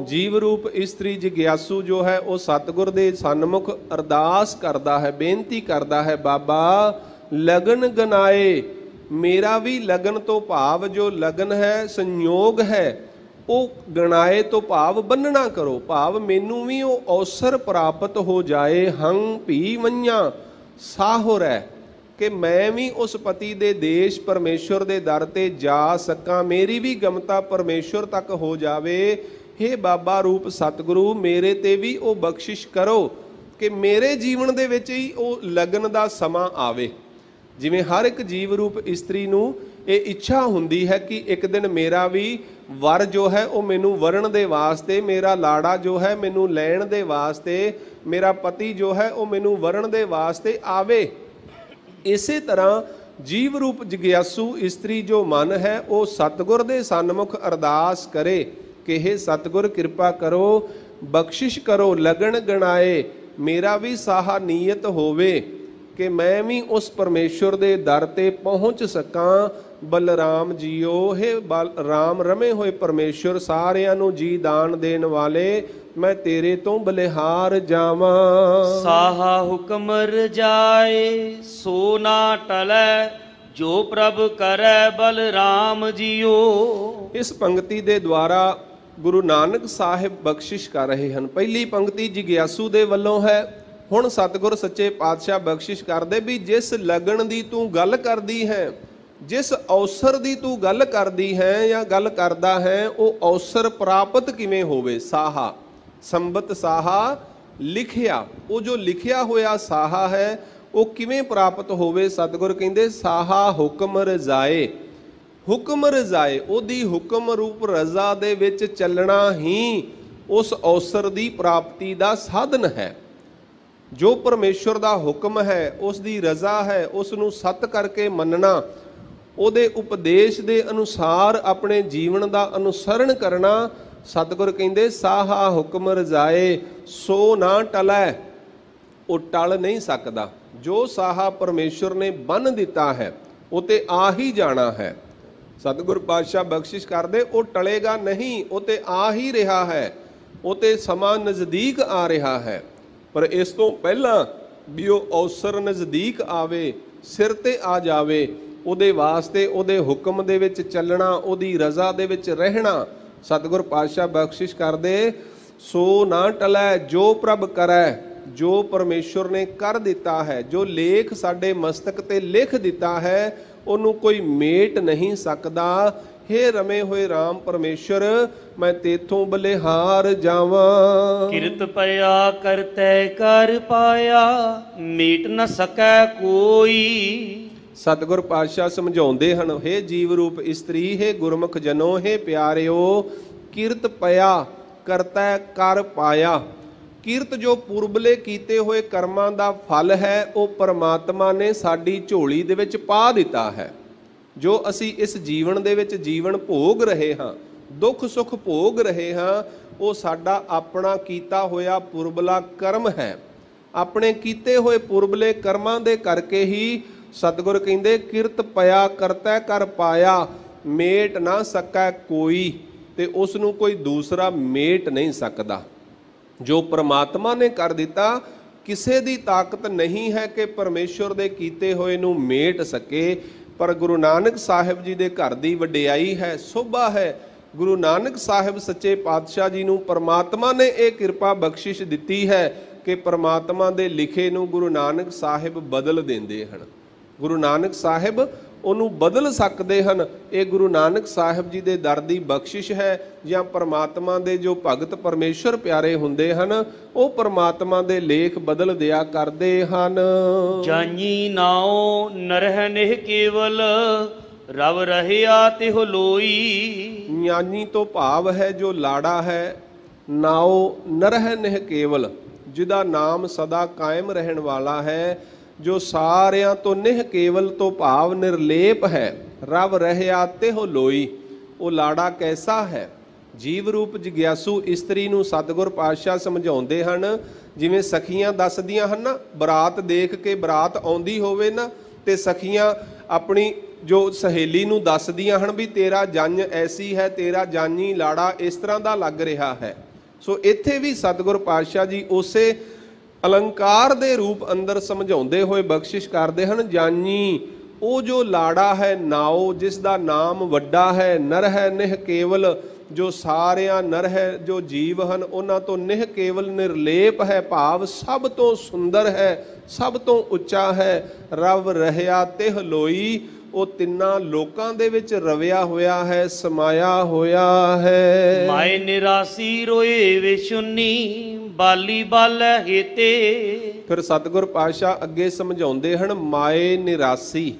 ਜੀਵ ਰੂਪ ਇਸਤਰੀ ਜਿਗਿਆਸੂ ਜੋ ਹੈ ਉਹ ਸਤਿਗੁਰ ਦੇ ਸਨਮੁਖ ਅਰਦਾਸ ਕਰਦਾ ਹੈ, ਬੇਨਤੀ ਕਰਦਾ ਹੈ, ਬਾਬਾ ਲਗਨ ਗਨਾਏ, ਮੇਰਾ ਵੀ ਲਗਨ ਤੋਂ ਭਾਵ ਜੋ ਲਗਨ ਹੈ, ਸੰਯੋਗ ਹੈ, ਉਹ ਗਣਾਏ ਤੋਂ ਭਾਵ ਬੰਨਣਾ ਕਰੋ, ਭਾਵ ਮੈਨੂੰ ਵੀ ਉਹ ਅਵਸਰ ਪ੍ਰਾਪਤ ਹੋ ਜਾਏ। ਹੰ ਭੀ ਵਈਆਂ, ਸਾਹੁਰ ਹੈ ਕਿ ਮੈਂ ਵੀ ਉਸ ਪਤੀ ਦੇ ਦੇਸ਼ ਪਰਮੇਸ਼ਵਰ ਦੇ ਦਰ ਤੇ ਜਾ ਸਕਾਂ, ਮੇਰੀ ਵੀ ਗਮਤਾ ਪਰਮੇਸ਼ਵਰ ਤੱਕ ਹੋ ਜਾਵੇ। ਹੇ ਬਾਬਾ ਰੂਪ ਸਤਿਗੁਰੂ, ਮੇਰੇ ਤੇ ਵੀ ਉਹ ਬਖਸ਼ਿਸ਼ ਕਰੋ ਕਿ ਮੇਰੇ ਜੀਵਨ ਦੇ ਵਿੱਚ ਹੀ ਉਹ ਲਗਨ ਦਾ ਸਮਾਂ ਆਵੇ। ਜਿਵੇਂ ਹਰ ਇੱਕ ਜੀਵ ਰੂਪ ਇਸਤਰੀ ਨੂੰ ਇਹ ਇੱਛਾ ਹੁੰਦੀ ਹੈ ਕਿ ਇੱਕ ਦਿਨ ਮੇਰਾ ਵੀ ਵਰ ਜੋ ਹੈ ਉਹ ਮੈਨੂੰ ਵਰਨ ਦੇ ਵਾਸਤੇ, ਮੇਰਾ ਲਾੜਾ ਜੋ ਹੈ ਮੈਨੂੰ ਲੈਣ ਦੇ ਵਾਸਤੇ, ਮੇਰਾ ਪਤੀ ਜੋ ਹੈ ਉਹ ਮੈਨੂੰ ਵਰਨ ਦੇ ਵਾਸਤੇ ਆਵੇ। ਇਸੇ ਤਰ੍ਹਾਂ ਜੀਵ ਰੂਪ ਜਿਗਿਆਸੂ ਇਸਤਰੀ ਜੋ ਮਨ ਹੈ ਉਹ ਸਤਿਗੁਰ ਦੇ ਸਨਮੁਖ ਅਰਦਾਸ ਕਰੇ ਕਿ ਹੇ ਸਤਿਗੁਰ ਕਿਰਪਾ ਕਰੋ, ਬਖਸ਼ਿਸ਼ ਕਰੋ, ਲਗਨ ਗਣਾਏ, ਮੇਰਾ ਵੀ ਸਾਹਾ ਨੀਅਤ ਹੋਵੇ ਕਿ ਮੈਂ ਵੀ ਉਸ ਪਰਮੇਸ਼ਵਰ ਦੇ ਦਰ ਤੇ ਪਹੁੰਚ ਸਕਾਂ। ਬਲਰਾਮ ਜੀਓ, ਹੇ ਰਾਮ ਰਮੇ ਹੋਏ ਪਰਮੇਸ਼ਵਰ, ਸਾਰਿਆਂ ਨੂੰ ਜੀ ਦਾਨ ਦੇਣ ਵਾਲੇ, ਮੈਂ ਤੇਰੇ ਤੋਂ ਬਲਿਹਾਰ ਜਾਵਾਂ। ਸਾਹਾ ਹੁਕਮ ਰਜਾਏ ਸੋ ਨਾ ਟਲੈ, ਜੋ ਪ੍ਰਭ ਕਰੈ ਬਲਰਾਮ ਜੀਓ। ਇਸ ਪੰਕਤੀ ਦੇ ਦੁਆਰਾ ਗੁਰੂ ਨਾਨਕ ਸਾਹਿਬ ਬਖਸ਼ਿਸ਼ ਕਰ ਰਹੇ ਹਨ। ਪਹਿਲੀ ਪੰਕਤੀ ਜਿਗਿਆਸੂ ਦੇ ਵੱਲੋਂ ਹੈ। ਹੁਣ ਸਤਿਗੁਰ ਸੱਚੇ ਪਾਤਸ਼ਾਹ ਬਖਸ਼ਿਸ਼ ਕਰਦੇ ਵੀ ਜਿਸ ਲਗਨ ਦੀ ਤੂੰ ਗੱਲ ਕਰਦੀ ਹੈ, ਜਿਸ ਅਵਸਰ ਦੀ ਤੂੰ ਗੱਲ ਕਰਦੀ ਹੈ ਜਾਂ ਗੱਲ ਕਰਦਾ ਹੈ, ਉਹ ਅਵਸਰ ਪ੍ਰਾਪਤ ਕਿਵੇਂ ਹੋਵੇ। ਸਾਹਾ ਸੰਬਤ ਸਾਹਾ ਲਿਖਿਆ, ਉਹ ਜੋ ਲਿਖਿਆ ਹੋਇਆ ਸਾਹਾ ਹੈ ਉਹ ਕਿਵੇਂ ਪ੍ਰਾਪਤ ਹੋਵੇ। ਸਤਿਗੁਰ ਕਹਿੰਦੇ ਸਾਹਾ ਹੁਕਮ ਰਜ਼ਾਏ, ਹੁਕਮ ਰਜ਼ਾਏ, ਉਹਦੀ ਹੁਕਮ ਰੂਪ ਰਜ਼ਾ ਦੇ ਵਿੱਚ ਚੱਲਣਾ ਹੀ ਉਸ ਅਵਸਰ ਦੀ ਪ੍ਰਾਪਤੀ ਦਾ ਸਾਧਨ ਹੈ। ਜੋ ਪਰਮੇਸ਼ਵਰ ਦਾ ਹੁਕਮ ਹੈ, ਉਸ ਦੀ ਰਜ਼ਾ ਹੈ, ਉਸ ਨੂੰ ਸੱਤ ਕਰਕੇ ਮੰਨਣਾ, ਉਹਦੇ ਉਪਦੇਸ਼ ਦੇ ਅਨੁਸਾਰ ਆਪਣੇ ਜੀਵਨ ਦਾ ਅਨੁਸਰਣ ਕਰਨਾ। ਸਤਿਗੁਰ ਕਹਿੰਦੇ ਸਾਹਾ ਹੁਕਮ ਰਜ਼ਾਏ ਸੋ ਨਾ ਟਲੈ, ਉਹ ਟਲ ਨਹੀਂ ਸਕਦਾ। ਜੋ ਸਾਹਾ ਪਰਮੇਸ਼ਵਰ ਨੇ ਬੰਨ ਦਿੱਤਾ ਹੈ ਉਹ ਤੇ ਆ ਹੀ ਜਾਣਾ ਹੈ। ਸਤਿਗੁਰ ਪਾਤਸ਼ਾਹ ਬਖਸ਼ਿਸ਼ ਕਰਦੇ, ਉਹ ਟਲੇਗਾ ਨਹੀਂ, ਉਹ ਤੇ ਆ ਹੀ ਰਿਹਾ ਹੈ, ਉਹ ਤੇ ਸਮਾਂ ਨਜ਼ਦੀਕ ਆ ਰਿਹਾ ਹੈ। ਪਰ ਇਸ ਤੋਂ ਪਹਿਲਾਂ ਵੀ ਉਹ ਅਵਸਰ ਨਜ਼ਦੀਕ ਆਵੇ, ਸਿਰ ਤੇ ਆ ਜਾਵੇ, ਉਹਦੇ ਵਾਸਤੇ ਉਹਦੇ ਹੁਕਮ ਦੇ ਵਿੱਚ ਚੱਲਣਾ, ਉਹਦੀ ਰਜ਼ਾ ਦੇ ਵਿੱਚ ਰਹਿਣਾ। ਸਤਿਗੁਰ ਪਾਤਸ਼ਾਹ ਬਖਸ਼ਿਸ਼ ਕਰਦੇ ਸੋ ਨਾ ਟਲੈ, ਜੋ ਪ੍ਰਭ ਕਰੈ, ਜੋ ਪਰਮੇਸ਼ਵਰ ਨੇ ਕਰ ਦਿੱਤਾ ਹੈ, ਜੋ ਲੇਖ ਸਾਡੇ ਮਸਤਕ ਤੇ ਲਿਖ ਦਿੱਤਾ ਹੈ, ਉਹਨੂੰ ਕੋਈ ਮੇਟ ਨਹੀਂ ਸਕਦਾ। ਹੇ ਰਮੇ ਹੋਏ ਰਾਮ ਪਰਮੇਸ਼ਵਰ, ਮੈਂ ਤੇਥੋਂ ਬਲਿਹਾਰ ਜਾਵਾਂ। ਕਿਰਤ ਪਿਆ ਕਰਤੈ ਕਰ ਪਾਇਆ, ਮੀਟ ਨ ਸਕੈ ਕੋਈ। ਸਤਿਗੁਰ ਪਾਤਸ਼ਾਹ ਸਮਝਾਉਂਦੇ ਹਨ, ਹੇ ਜੀਵ ਰੂਪ ਇਸਤਰੀ, ਹੇ ਗੁਰਮੁਖ ਜਨੋ, ਹੇ ਪਿਆਰਿਓ, ਕਿਰਤ ਪਿਆ ਕਰਤੈ ਕਰ ਪਾਇਆ। ਕਿਰਤ ਜੋ ਪੁਰਬਲੇ ਕੀਤੇ ਹੋਏ ਕਰਮਾਂ ਦਾ ਫਲ ਹੈ, ਉਹ ਪਰਮਾਤਮਾ ਨੇ ਸਾਡੀ ਝੋਲੀ ਦੇ ਵਿੱਚ ਪਾ ਦਿੱਤਾ ਹੈ। ਜੋ ਅਸੀਂ ਇਸ ਜੀਵਨ ਦੇ ਵਿੱਚ ਜੀਵਨ ਭੋਗ ਰਹੇ ਹਾਂ, ਦੁੱਖ ਸੁੱਖ ਭੋਗ ਰਹੇ ਹਾਂ, ਉਹ ਸਾਡਾ ਆਪਣਾ ਕੀਤਾ ਹੋਇਆ ਪੁਰਬਲਾ ਕਰਮ ਹੈ। ਆਪਣੇ ਕੀਤੇ ਹੋਏ ਪੁਰਬਲੇ ਕਰਮਾਂ ਦੇ ਕਰਕੇ ਹੀ ਸਤਿਗੁਰ ਕਹਿੰਦੇ ਕਿਰਤ ਪਿਆ ਕਰਤੈ ਕਰ ਪਾਇਆ, ਮੇਟ ਨਾ ਸਕੈ ਕੋਈ, ਤੇ ਉਸ ਨੂੰ ਕੋਈ ਦੂਸਰਾ ਮੇਟ ਨਹੀਂ ਸਕਦਾ। ਜੋ ਪ੍ਰਮਾਤਮਾ ਨੇ ਕਰ ਦਿੱਤਾ, ਕਿਸੇ ਦੀ ਤਾਕਤ ਨਹੀਂ ਹੈ ਕਿ ਪਰਮੇਸ਼ਵਰ ਦੇ ਕੀਤੇ ਹੋਏ ਨੂੰ ਮੇਟ ਸਕੇ। ਪਰ ਗੁਰੂ ਨਾਨਕ ਸਾਹਿਬ ਜੀ ਦੇ ਘਰ ਦੀ ਵਡਿਆਈ ਹੈ, ਸੋਭਾ ਹੈ। ਗੁਰੂ ਨਾਨਕ ਸਾਹਿਬ ਸੱਚੇ ਪਾਤਸ਼ਾਹ ਜੀ ਨੂੰ ਪਰਮਾਤਮਾ ਨੇ ਇਹ ਕਿਰਪਾ ਬਖਸ਼ਿਸ਼ ਦਿੱਤੀ ਹੈ ਕਿ ਪਰਮਾਤਮਾ ਦੇ ਲਿਖੇ ਨੂੰ ਗੁਰੂ ਨਾਨਕ ਸਾਹਿਬ ਬਦਲ ਦਿੰਦੇ ਹਨ। ਗੁਰੂ ਨਾਨਕ ਸਾਹਿਬ ਉਹਨੂੰ ਬਦਲ ਸਕਦੇ ਹਨ। ਇਹ ਗੁਰੂ ਨਾਨਕ ਸਾਹਿਬ ਜੀ ਦੇ ਦਰ ਦੀ ਬਖਸ਼ਿਸ਼ ਹੈ। ਜਾਂ ਪਰਮਾਤਮਾ ਦੇ ਜੋ ਭਗਤ ਪਰਮੇਸ਼ਰ ਪਿਆਰੇ ਹੁੰਦੇ ਹਨ, ਉਹ ਪਰਮਾਤਮਾ ਦੇ ਲੇਖ ਬਦਲ ਦਿਆ ਕਰਦੇ ਹਨ। ਜਾਨੀ ਨਾਉ ਨਰਹਿ ਨਿਹ ਕੇਵਲ, ਰਵ ਰਹਿਆ ਤਿਹੁ ਲੋਈ। ਗਿਆਨੀ ਤੋਂ ਭਾਵ ਹੈ ਜੋ ਲਾੜਾ ਹੈ। ਨਾਉ ਨਰਹਿ ਨਿਹ ਕੇਵਲ, ਜਿਹਦਾ ਨਾਮ ਸਦਾ ਕਾਇਮ ਰਹਿਣ ਵਾਲਾ ਹੈ, ਜੋ ਸਾਰਿਆਂ ਤੋਂ ਨਿਹ ਕੇਵਲ ਤੋਂ ਭਾਵ ਨਿਰਲੇਪ ਹੈ। ਰਵ ਰਹਿਆ ਤਿਹੁ ਲੋਈ, ਉਹ ਲਾੜਾ ਕੈਸਾ ਹੈ? ਜੀਵ ਰੂਪ ਜਗਿਆਸੂ ਇਸਤਰੀ ਨੂੰ ਸਤਿਗੁਰ ਪਾਤਸ਼ਾਹ ਸਮਝਾਉਂਦੇ ਹਨ, ਜਿਵੇਂ ਸਖੀਆਂ ਦੱਸਦੀਆਂ ਹਨ ਨਾ, ਬਰਾਤ ਦੇਖ ਕੇ ਬਰਾਤ ਆਉਂਦੀ ਹੋਵੇ ਨਾ ਤੇ ਸਖੀਆਂ ਆਪਣੀ ਜੋ ਸਹੇਲੀ ਨੂੰ ਦੱਸਦੀਆਂ ਹਨ ਵੀ ਤੇਰਾ ਜੰਝ ਐਸੀ ਹੈ, ਤੇਰਾ ਜਾਨੀ ਲਾੜਾ ਇਸ ਤਰ੍ਹਾਂ ਦਾ ਲੱਗ ਰਿਹਾ ਹੈ। ਸੋ ਇੱਥੇ ਵੀ ਸਤਿਗੁਰ ਪਾਤਸ਼ਾਹ ਜੀ ਉਸੇ ਅਲੰਕਾਰ ਦੇ ਰੂਪ ਅੰਦਰ ਸਮਝਾਉਂਦੇ ਹੋਏ ਬਖਸ਼ਿਸ਼ ਕਰਦੇ ਹਨ। ਜਾਨੀ ਉਹ ਜੋ ਲਾੜਾ ਹੈ, ਨਾਉ ਜਿਸ ਦਾ ਨਾਮ ਵੱਡਾ ਹੈ, ਨਰ ਹੈ ਨਿਹ ਕੇਵਲ, ਜੋ ਸਾਰਿਆਂ ਨਰ ਹੈ ਜੋ ਜੀਵ ਹਨ ਉਹਨਾਂ ਤੋਂ ਨਿਹ ਕੇਵਲ ਨਿਰਲੇਪ ਹੈ, ਭਾਵ ਸਭ ਤੋਂ ਸੁੰਦਰ ਹੈ, ਸਭ ਤੋਂ ਉੱਚਾ ਹੈ। ਰਵ ਰਹਿਆ ਤਿਹ ਲੋਈ, ਉਹ ਤਿੰਨਾਂ ਲੋਕਾਂ ਦੇ ਵਿੱਚ ਰਵਿਆ ਹੋਇਆ ਹੈ, ਸਮਾਇਆ ਹੋਇਆ ਹੈ। ਮਾਏ ਨਿਰਾਸੀ ਰੋਏ ਵਿਸ਼ੁਨੀ, ਬਾਲੀ ਬਾਲੈ ਹੇਤੇ। ਫਿਰ ਸਤਿਗੁਰ ਪਾਤਸ਼ਾਹ ਅੱਗੇ ਸਮਝਾਉਂਦੇ ਹਨ, ਮਾਏ ਨਿਰਾਸੀ,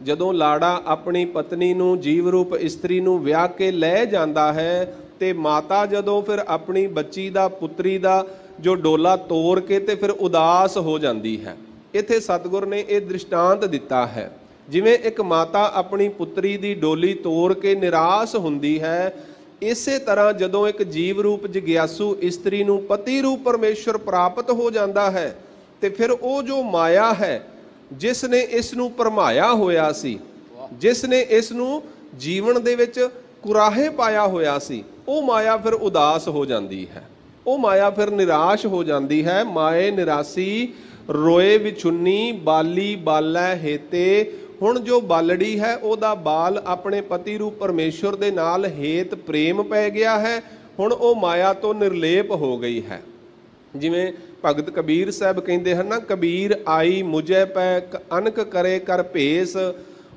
ਜਦੋਂ ਲਾੜਾ ਆਪਣੀ ਪਤਨੀ ਨੂੰ ਜੀਵ ਰੂਪ ਇਸਤਰੀ ਨੂੰ ਵਿਆਹ ਕੇ ਲੈ ਜਾਂਦਾ ਹੈ ਤੇ ਮਾਤਾ ਜਦੋਂ ਫਿਰ ਆਪਣੀ ਬੱਚੀ ਦਾ ਪੁੱਤਰੀ ਦਾ ਜੋ ਡੋਲਾ ਤੋੜ ਕੇ ਤੇ ਫਿਰ ਉਦਾਸ ਹੋ ਜਾਂਦੀ ਹੈ। ਇੱਥੇ ਸਤਿਗੁਰ ਨੇ ਇਹ ਦ੍ਰਿਸ਼ਟਾਂਤ ਦਿੱਤਾ ਹੈ, ਜਿਵੇਂ ਇੱਕ ਮਾਤਾ ਆਪਣੀ ਪੁੱਤਰੀ ਦੀ ਡੋਲੀ ਤੋੜ ਕੇ ਨਿਰਾਸ਼ ਹੁੰਦੀ ਹੈ, ਇਸੇ ਤਰ੍ਹਾਂ ਜਦੋਂ ਇੱਕ ਜੀਵ ਰੂਪ ਜਗਿਆਸੂ ਇਸਤਰੀ ਨੂੰ ਪਤੀ ਰੂਪ ਪਰਮੇਸ਼ਵਰ ਪ੍ਰਾਪਤ ਹੋ ਜਾਂਦਾ ਹੈ ਤੇ ਫਿਰ ਉਹ ਜੋ ਮਾਇਆ ਹੈ ਜਿਸ ਨੇ ਇਸ ਨੂੰ ਭਰਮਾਇਆ ਹੋਇਆ ਸੀ, ਜਿਸ ਨੇ ਇਸ ਨੂੰ ਜੀਵਨ ਦੇ ਵਿੱਚ ਕੁਰਾਹੇ ਪਾਇਆ ਹੋਇਆ ਸੀ, ਉਹ ਮਾਇਆ ਫਿਰ ਉਦਾਸ ਹੋ ਜਾਂਦੀ ਹੈ, ਉਹ ਮਾਇਆ ਫਿਰ ਨਿਰਾਸ਼ ਹੋ ਜਾਂਦੀ ਹੈ। ਮਾਏ ਨਿਰਾਸੀ ਰੋਏ ਵਿਛੁੰਨੀ, ਬਾਲੀ ਬਾਲੈ ਹੇਤੇ। ਹੁਣ ਜੋ ਬਾਲੜੀ ਹੈ ਉਹਦਾ ਬਾਲ ਆਪਣੇ ਪਤੀ ਰੂਪ ਪਰਮੇਸ਼ਵਰ ਦੇ ਨਾਲ ਹੇਤ ਪ੍ਰੇਮ ਪੈ ਗਿਆ ਹੈ, ਹੁਣ ਉਹ ਮਾਇਆ ਤੋਂ ਨਿਰਲੇਪ ਹੋ ਗਈ ਹੈ। ਜਿਵੇਂ ਭਗਤ ਕਬੀਰ ਸਾਹਿਬ ਕਹਿੰਦੇ ਹਨ ਨਾ, ਕਬੀਰ ਆਈ ਮੁਝੇ ਪੈ ਅਨਕ ਕਰੇ ਕਰ ਭੇਸ,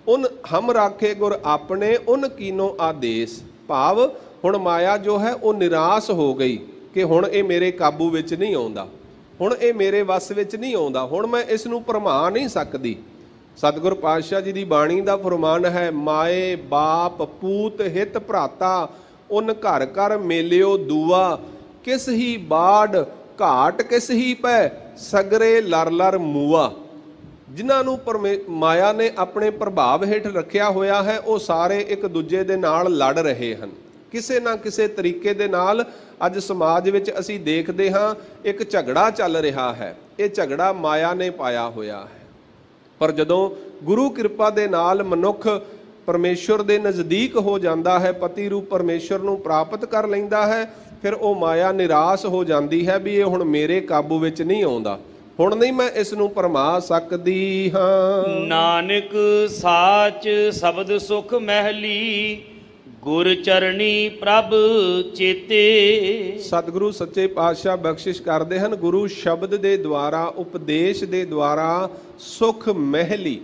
ਉਨ ਹਮ ਰਾਖੇ ਗੁਰ ਆਪਣੇ ਉਨ ਕੀਨੋ ਆਦੇਸ। ਭਾਵ ਹੁਣ ਮਾਇਆ ਜੋ ਹੈ ਉਹ ਨਿਰਾਸ਼ ਹੋ ਗਈ ਕਿ ਹੁਣ ਇਹ ਮੇਰੇ ਕਾਬੂ ਵਿੱਚ ਨਹੀਂ ਆਉਂਦਾ, ਹੁਣ ਇਹ ਮੇਰੇ ਵੱਸ ਵਿੱਚ ਨਹੀਂ ਆਉਂਦਾ, ਹੁਣ ਮੈਂ ਇਸ ਨੂੰ ਭਰਮਾ ਨਹੀਂ ਸਕਦੀ। ਸਤਿਗੁਰ ਪਾਤਸ਼ਾਹ ਜੀ ਦੀ ਬਾਣੀ ਦਾ ਫਰਮਾਨ ਹੈ, ਮਾਏ ਬਾਪ ਪੂਤ ਹਿਤ ਭਰਾਤਾ, ਉਨ ਘਰ ਘਰ ਮੇਲਿਓ ਦੂਆ, ਕਿਸ ਹੀ ਬਾੜ ਘਾਟ ਕਿਸ ਹੀ ਪੈ, ਸਗਰੇ ਲਰ ਲਰ ਮੂਆ। ਜਿਨ੍ਹਾਂ ਨੂੰ ਮਾਇਆ ਨੇ ਆਪਣੇ ਪ੍ਰਭਾਵ ਹੇਠ ਰੱਖਿਆ ਹੋਇਆ ਹੈ ਉਹ ਸਾਰੇ ਇੱਕ ਦੂਜੇ ਦੇ ਨਾਲ ਲੜ ਰਹੇ ਹਨ, ਕਿਸੇ ਨਾ ਕਿਸੇ ਤਰੀਕੇ ਦੇ ਨਾਲ। ਅੱਜ ਸਮਾਜ ਵਿੱਚ ਅਸੀਂ ਦੇਖਦੇ ਹਾਂ ਇੱਕ ਝਗੜਾ ਚੱਲ ਰਿਹਾ ਹੈ, ਇਹ ਝਗੜਾ ਮਾਇਆ ਨੇ ਪਾਇਆ ਹੋਇਆ ਹੈ। ਪਰ ਜਦੋਂ ਗੁਰੂ ਕਿਰਪਾ ਦੇ ਨਾਲ ਮਨੁੱਖ ਪਰਮੇਸ਼ਵਰ ਦੇ ਨਜ਼ਦੀਕ ਹੋ ਜਾਂਦਾ ਹੈ, ਪਤੀ ਰੂਪ ਪਰਮੇਸ਼ਵਰ ਨੂੰ ਪ੍ਰਾਪਤ ਕਰ ਲੈਂਦਾ ਹੈ, ਫਿਰ ਉਹ ਮਾਇਆ ਨਿਰਾਸ਼ ਹੋ ਜਾਂਦੀ ਹੈ ਵੀ ਇਹ ਹੁਣ ਮੇਰੇ ਕਾਬੂ ਵਿੱਚ ਨਹੀਂ ਆਉਂਦਾ, ਹੁਣ ਨਹੀਂ ਮੈਂ ਇਸ ਨੂੰ ਭਰਮਾ ਸਕਦੀ ਹਾਂ। ਨਾਨਕ ਸਾਚ ਸ਼ਬਦ ਸੁਖ ਮਹਿਲੀ, ਗੁਰ ਚਰਣੀ ਪ੍ਰਭ ਚੇਤੇ। ਸਤਿਗੁਰੂ ਸੱਚੇ ਪਾਤਸ਼ਾਹ ਬਖਸ਼ਿਸ਼ ਕਰਦੇ ਹਨ, ਗੁਰੂ ਸ਼ਬਦ ਦੇ ਦੁਆਰਾ, ਉਪਦੇਸ਼ ਦੇ ਦੁਆਰਾ ਸੁਖ ਮਹਿਲੀ,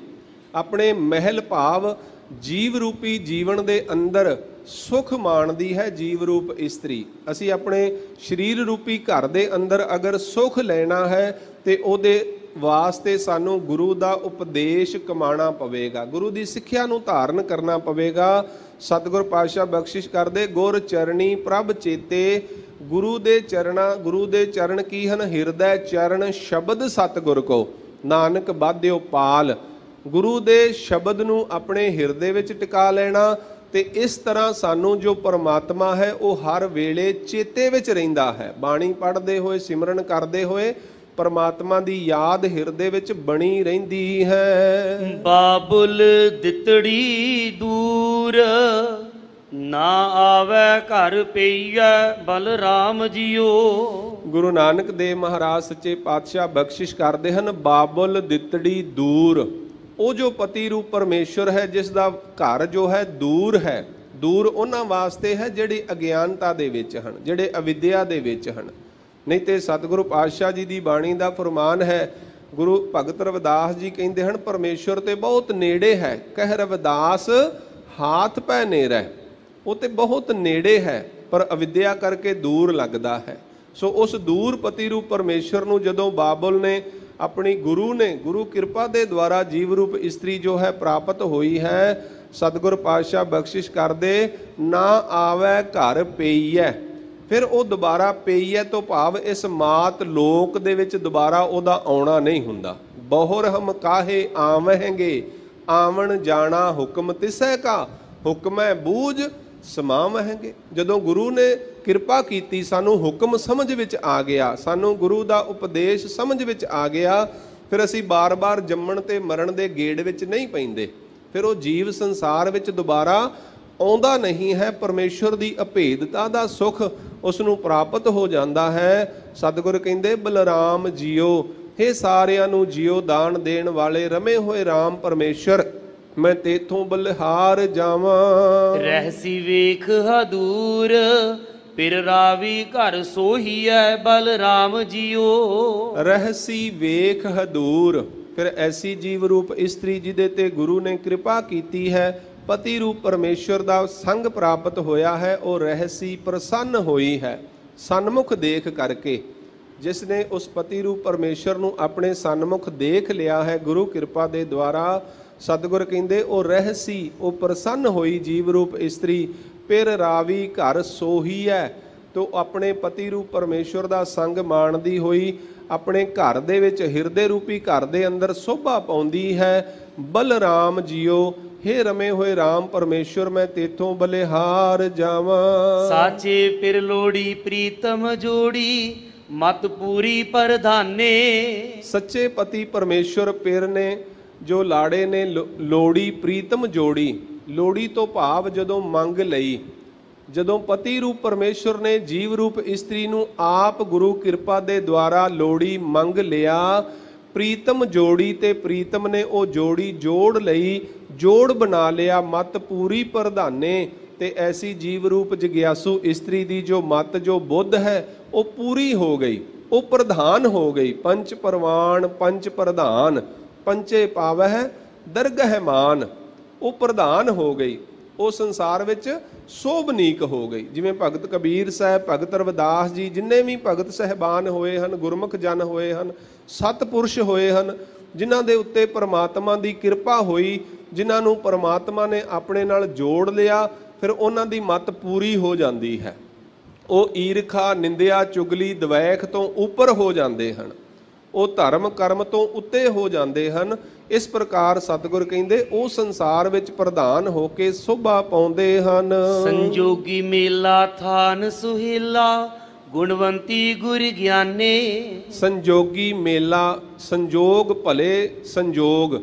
ਆਪਣੇ ਮਹਿਲ ਭਾਵ ਜੀਵ ਰੂਪੀ ਜੀਵਨ ਦੇ ਅੰਦਰ ਸੁਖ ਮਾਣਦੀ ਹੈ ਜੀਵ ਰੂਪ ਇਸਤਰੀ। ਅਸੀਂ ਆਪਣੇ ਸਰੀਰ ਰੂਪੀ ਘਰ ਦੇ ਅੰਦਰ ਅਗਰ ਸੁਖ ਲੈਣਾ ਹੈ ਤੇ ਉਹਦੇ ਵਾਸਤੇ ਸਾਨੂੰ ਗੁਰੂ ਦਾ ਉਪਦੇਸ਼ ਕਮਾਣਾ ਪਵੇਗਾ, ਗੁਰੂ ਦੀ ਸਿੱਖਿਆ ਨੂੰ ਧਾਰਨ ਕਰਨਾ ਪਵੇਗਾ। ਸਤਿਗੁਰ ਪਾਤਸ਼ਾਹ ਬਖਸ਼ਿਸ਼ ਕਰਦੇ, ਗੁਰ ਚਰਣੀ ਪ੍ਰਭ ਚੇਤੇ। ਗੁਰੂ ਦੇ ਚਰਨ ਕੀ ਹਨ? ਹਿਰਦੈ ਚਰਨ ਸ਼ਬਦ ਸਤਿਗੁਰ ਕੋ, ਨਾਨਕ ਬਾਧਿਓ ਪਾਲ। ਗੁਰੂ ਦੇ ਸ਼ਬਦ ਨੂੰ ਆਪਣੇ ਹਿਰਦੇ ਵਿੱਚ ਟਿਕਾ ਲੈਣਾ ਤੇ ਇਸ ਤਰ੍ਹਾਂ ਸਾਨੂੰ ਜੋ ਪਰਮਾਤਮਾ ਹੈ ਉਹ ਹਰ ਵੇਲੇ ਚੇਤੇ ਵਿੱਚ ਰਹਿੰਦਾ ਹੈ। ਬਾਣੀ ਪੜ੍ਹਦੇ ਹੋਏ, ਸਿਮਰਨ ਕਰਦੇ ਹੋਏ ਪਰਮਾਤਮਾ ਦੀ ਯਾਦ ਹਿਰਦੇ ਵਿੱਚ ਬਣੀ ਰਹਿੰਦੀ ਹੈ। ਬਾਬੁਲ ਦਿੱਤੜੀ ਦੂਰ, ਨਾ ਆਵੈ ਘਰ ਪਈਐ ਬਲਰਾਮ ਜੀਓ। ਗੁਰੂ ਨਾਨਕ ਦੇਵ ਮਹਾਰਾਜ ਸੱਚੇ ਪਾਤਸ਼ਾਹ ਬਖਸ਼ਿਸ਼ ਕਰਦੇ ਹਨ, ਬਾਬੁਲ ਦਿੱਤੜੀ ਦੂਰ। ਉਹ ਜੋ ਪਤੀ ਰੂਪ ਪਰਮੇਸ਼ਵਰ ਹੈ ਜਿਸ ਦਾ ਘਰ ਜੋ ਹੈ ਦੂਰ ਹੈ, ਦੂਰ ਉਹਨਾਂ ਵਾਸਤੇ ਹੈ ਜਿਹੜੇ ਅਗਿਆਨਤਾ ਦੇ ਵਿੱਚ ਹਨ, ਜਿਹੜੇ ਅਵਿਦਿਆ ਦੇ ਵਿੱਚ ਹਨ। ਨਹੀਂ ਤੇ ਸਤਿਗੁਰੂ ਪਾਤਸ਼ਾਹ ਜੀ ਦੀ ਬਾਣੀ ਦਾ ਫਰਮਾਨ ਹੈ, ਗੁਰੂ ਭਗਤ ਰਵਿਦਾਸ ਜੀ ਕਹਿੰਦੇ ਹਨ, ਪਰਮੇਸ਼ਵਰ ਤੇ ਬਹੁਤ ਨੇੜੇ ਹੈ, ਕਹਿ ਰਵਿਦਾਸ ਹਾਥ ਪੈ ਨੇੜੈ। ਉਹ ਤੇ ਬਹੁਤ ਨੇੜੇ ਹੈ ਪਰ ਅਵਿਦਿਆ ਕਰਕੇ ਦੂਰ ਲੱਗਦਾ ਹੈ। ਸੋ ਉਸ ਦੂਰ ਪਤੀ ਰੂਪ ਪਰਮੇਸ਼ਵਰ ਨੂੰ ਜਦੋਂ ਬਾਬੁਲ ਨੇ ਆਪਣੀ ਗੁਰੂ ਕਿਰਪਾ ਦੇ ਦੁਆਰਾ ਜੀਵ ਰੂਪ ਇਸਤਰੀ ਜੋ ਹੈ ਪ੍ਰਾਪਤ ਹੋਈ ਹੈ, ਸਤਿਗੁਰ ਪਾਤਸ਼ਾਹ ਬਖਸ਼ਿਸ਼ ਕਰਦੇ, ਨਾ ਆਵੈ ਘਰ ਪਈਐ। ਫਿਰ ਉਹ ਦੁਬਾਰਾ ਪਈਐ ਤੋਂ ਭਾਵ ਇਸ ਮਾਤ ਲੋਕ ਦੇ ਵਿੱਚ ਦੁਬਾਰਾ ਉਹਦਾ ਆਉਣਾ ਨਹੀਂ ਹੁੰਦਾ। ਬਹੁਰ ਹਮ ਕਾਹੇ ਆਵਹਿੰਗੇ, ਆਵਣ ਜਾਣਾ ਹੁਕਮ ਤਿਸੈ ਕਾ, ਹੁਕਮੈ ਬੂਝ ਸਮਾਵਹਿਗੇ। ਜਦੋਂ ਗੁਰੂ ਨੇ ਕਿਰਪਾ ਕੀਤੀ, ਸਾਨੂੰ ਹੁਕਮ ਸਮਝ ਵਿੱਚ ਆ ਗਿਆ, ਸਾਨੂੰ ਗੁਰੂ ਦਾ ਉਪਦੇਸ਼ ਸਮਝ ਵਿੱਚ ਆ ਗਿਆ, ਫਿਰ ਅਸੀਂ ਬਾਰ-ਬਾਰ ਜੰਮਣ ਤੇ ਮਰਨ ਦੇ ਗੇੜ ਵਿੱਚ ਨਹੀਂ ਪੈਂਦੇ। ਫਿਰ ਉਹ ਜੀਵ ਸੰਸਾਰ ਵਿੱਚ ਦੁਬਾਰਾ ਆਉਂਦਾ ਨਹੀਂ ਹੈ। ਪਰਮੇਸ਼ਵਰ ਦੀ ਅਭੇਦਤਾ ਦਾ ਸੁੱਖ ਉਸ ਨੂੰ ਪ੍ਰਾਪਤ ਹੋ ਜਾਂਦਾ ਹੈ। ਸਤਿਗੁਰ ਕਹਿੰਦੇ ਬਲਰਾਮ ਜੀਓ, ਹੇ ਸਾਰਿਆਂ ਨੂੰ ਜੀਓ ਦਾਨ ਦੇਣ ਵਾਲੇ ਰਮੇ ਹੋਏ ਰਾਮ ਪਰਮੇਸ਼ਰ, ਮੈਂ ਤੇਥੋਂ ਬਲਿਹਾਰ ਜਾਵਾਂ। ਰਹਿਸੀ ਵੇਖ ਹਦੂਰ, ਫਿਰ ਰਾਵੀ ਘਰ ਸੋਹੀਐ ਬਲਰਾਮ ਜੀਓ। ਰਹਿਸੀ ਵੇਖ ਹਦੂਰ, ਫਿਰ ਐਸੀ ਜੀਵ ਰੂਪ ਇਸਤਰੀ ਜਿਹਦੇ ਤੇ ਗੁਰੂ ਨੇ ਕਿਰਪਾ ਕੀਤੀ ਹੈ, ਪਤੀ ਰੂਪ ਪਰਮੇਸ਼ਵਰ ਦਾ ਸੰਗ ਪ੍ਰਾਪਤ ਹੋਇਆ ਹੈ, ਉਹ ਰਹਿਸੀ ਪ੍ਰਸੰਨ ਹੋਈ ਹੈ ਸਨਮੁਖ ਦੇਖ ਕਰਕੇ। ਜਿਸ ਨੇ ਉਸ ਪਤੀ ਰੂਪ ਪਰਮੇਸ਼ਵਰ ਨੂੰ ਆਪਣੇ ਸਨਮੁਖ ਦੇਖ ਲਿਆ ਹੈ ਗੁਰੂ ਕਿਰਪਾ ਦੇ ਦੁਆਰਾ, ਸਤਿਗੁਰ ਕਹਿੰਦੇ ਉਹ ਰਹਿਸੀ, ਉਹ ਪ੍ਰਸੰਨ ਹੋਈ ਜੀਵ ਰੂਪ ਇਸਤਰੀ। ਫਿਰ ਰਾਵੀ ਘਰ ਸੋਹੀ ਹੈ, ਤੋ ਆਪਣੇ ਪਤੀ ਰੂਪ ਪਰਮੇਸ਼ਵਰ ਦਾ ਸੰਗ ਮਾਣਦੀ ਹੋਈ ਆਪਣੇ ਘਰ ਦੇ ਵਿੱਚ, ਹਿਰਦੇ ਰੂਪੀ ਘਰ ਦੇ ਅੰਦਰ ਸ਼ੋਭਾ ਪਾਉਂਦੀ ਹੈ। ਬਲਰਾਮ ਜੀਓ, ਹੇ ਰਮੇ ਹੋਏ ਰਾਮ ਪਰਮੇਸ਼ਵਰ, ਮੈਂ ਤੇਥੋਂ ਬਲਿਹਾਰ ਜਾਵਾਂ। ਸਾਚੇ ਫਿਰ ਲੋੜੀ ਪ੍ਰੀਤਮ ਜੋੜੀ, ਮਤ ਪੂਰੀ ਪ੍ਰਧਾਨੇ। ਸੱਚੇ ਪਤੀ ਪਰਮੇਸ਼ਵਰ ਪਿਰ ਨੇ, ਜੋ ਲਾੜੇ ਨੇ ਲੋੜੀ ਪ੍ਰੀਤਮ ਜੋੜੀ। ਲੋੜੀ ਤੋਂ ਭਾਵ ਜਦੋਂ ਮੰਗ ਲਈ, ਜਦੋਂ ਪਤੀ ਰੂਪ ਪਰਮੇਸ਼ਵਰ ਨੇ ਜੀਵ ਰੂਪ ਇਸਤਰੀ ਨੂੰ ਆਪ ਗੁਰੂ ਕਿਰਪਾ ਦੇ ਦੁਆਰਾ ਲੋੜੀ ਮੰਗ ਲਿਆ, ਪ੍ਰੀਤਮ ਜੋੜੀ, ਤੇ ਪ੍ਰੀਤਮ ਨੇ ਉਹ ਜੋੜੀ ਜੋੜ ਲਈ, ਜੋੜ ਬਣਾ ਲਿਆ ਮਤ ਪੂਰੀ ਪ੍ਰਧਾਨੇ। ਤੇ ਐਸੀ ਜੀਵ ਰੂਪ ਜਗਿਆਸੂ ਇਸਤਰੀ ਦੀ ਜੋ ਮਤ, ਜੋ ਬੁੱਧ ਹੈ, ਉਹ ਪੂਰੀ ਹੋ ਗਈ, ਉਹ ਪ੍ਰਧਾਨ ਹੋ ਗਈ। ਪੰਚ ਪਰਵਾਨ ਪੰਚ ਪ੍ਰਧਾਨ, ਪੰਚੇ ਪਾਵਹਿ ਦਰਗਹਿ ਮਾਨ, ਉਹ ਪ੍ਰਧਾਨ ਹੋ ਗਈ, ਉਹ ਸੰਸਾਰ ਵਿੱਚ ਸੋਭਨੀਕ ਹੋ ਗਈ। ਜਿਵੇਂ ਭਗਤ ਕਬੀਰ ਸਾਹਿਬ, ਭਗਤ ਰਵਿਦਾਸ ਜੀ, ਜਿੰਨੇ ਵੀ ਭਗਤ ਸਹਿਬਾਨ ਹੋਏ ਹਨ, ਗੁਰਮੁਖ ਜਨ ਹੋਏ ਹਨ, ਸਤਪੁਰਸ਼ ਹੋਏ ਹਨ, ਜਿਨ੍ਹਾਂ ਦੇ ਉੱਤੇ ਪਰਮਾਤਮਾ ਦੀ ਕਿਰਪਾ ਹੋਈ, ਜਿਨ੍ਹਾਂ ਨੂੰ ਪਰਮਾਤਮਾ ਨੇ ਆਪਣੇ ਨਾਲ ਜੋੜ ਲਿਆ, ਫਿਰ ਉਹਨਾਂ ਦੀ ਮਤ ਪੂਰੀ ਹੋ ਜਾਂਦੀ ਹੈ। ਉਹ ਈਰਖਾ, ਨਿੰਦਿਆ, ਚੁਗਲੀ, ਦਵੈਖ ਤੋਂ ਉੱਪਰ ਹੋ ਜਾਂਦੇ ਹਨ, ਉਹ ਧਰਮ ਕਰਮ ਤੋਂ ਉੱਤੇ ਹੋ ਜਾਂਦੇ ਹਨ। ਇਸ ਪ੍ਰਕਾਰ ਸਤਿਗੁਰ ਕਹਿੰਦੇ ਉਹ ਸੰਸਾਰ ਵਿੱਚ ਪ੍ਰਧਾਨ ਹੋ ਕੇ ਸ਼ੋਭਾ ਪਾਉਂਦੇ ਹਨ। ਸੰਜੋਗੀ ਮੇਲਾ ਥਾਨ ਸੁਹੇਲਾ, ਗੁਣਵੰਤੀ ਗੁਰ ਗਿਆਨੇ। ਸੰਜੋਗੀ ਮੇਲਾ, ਸੰਜੋਗ ਭਲੇ ਸੰਜੋਗ,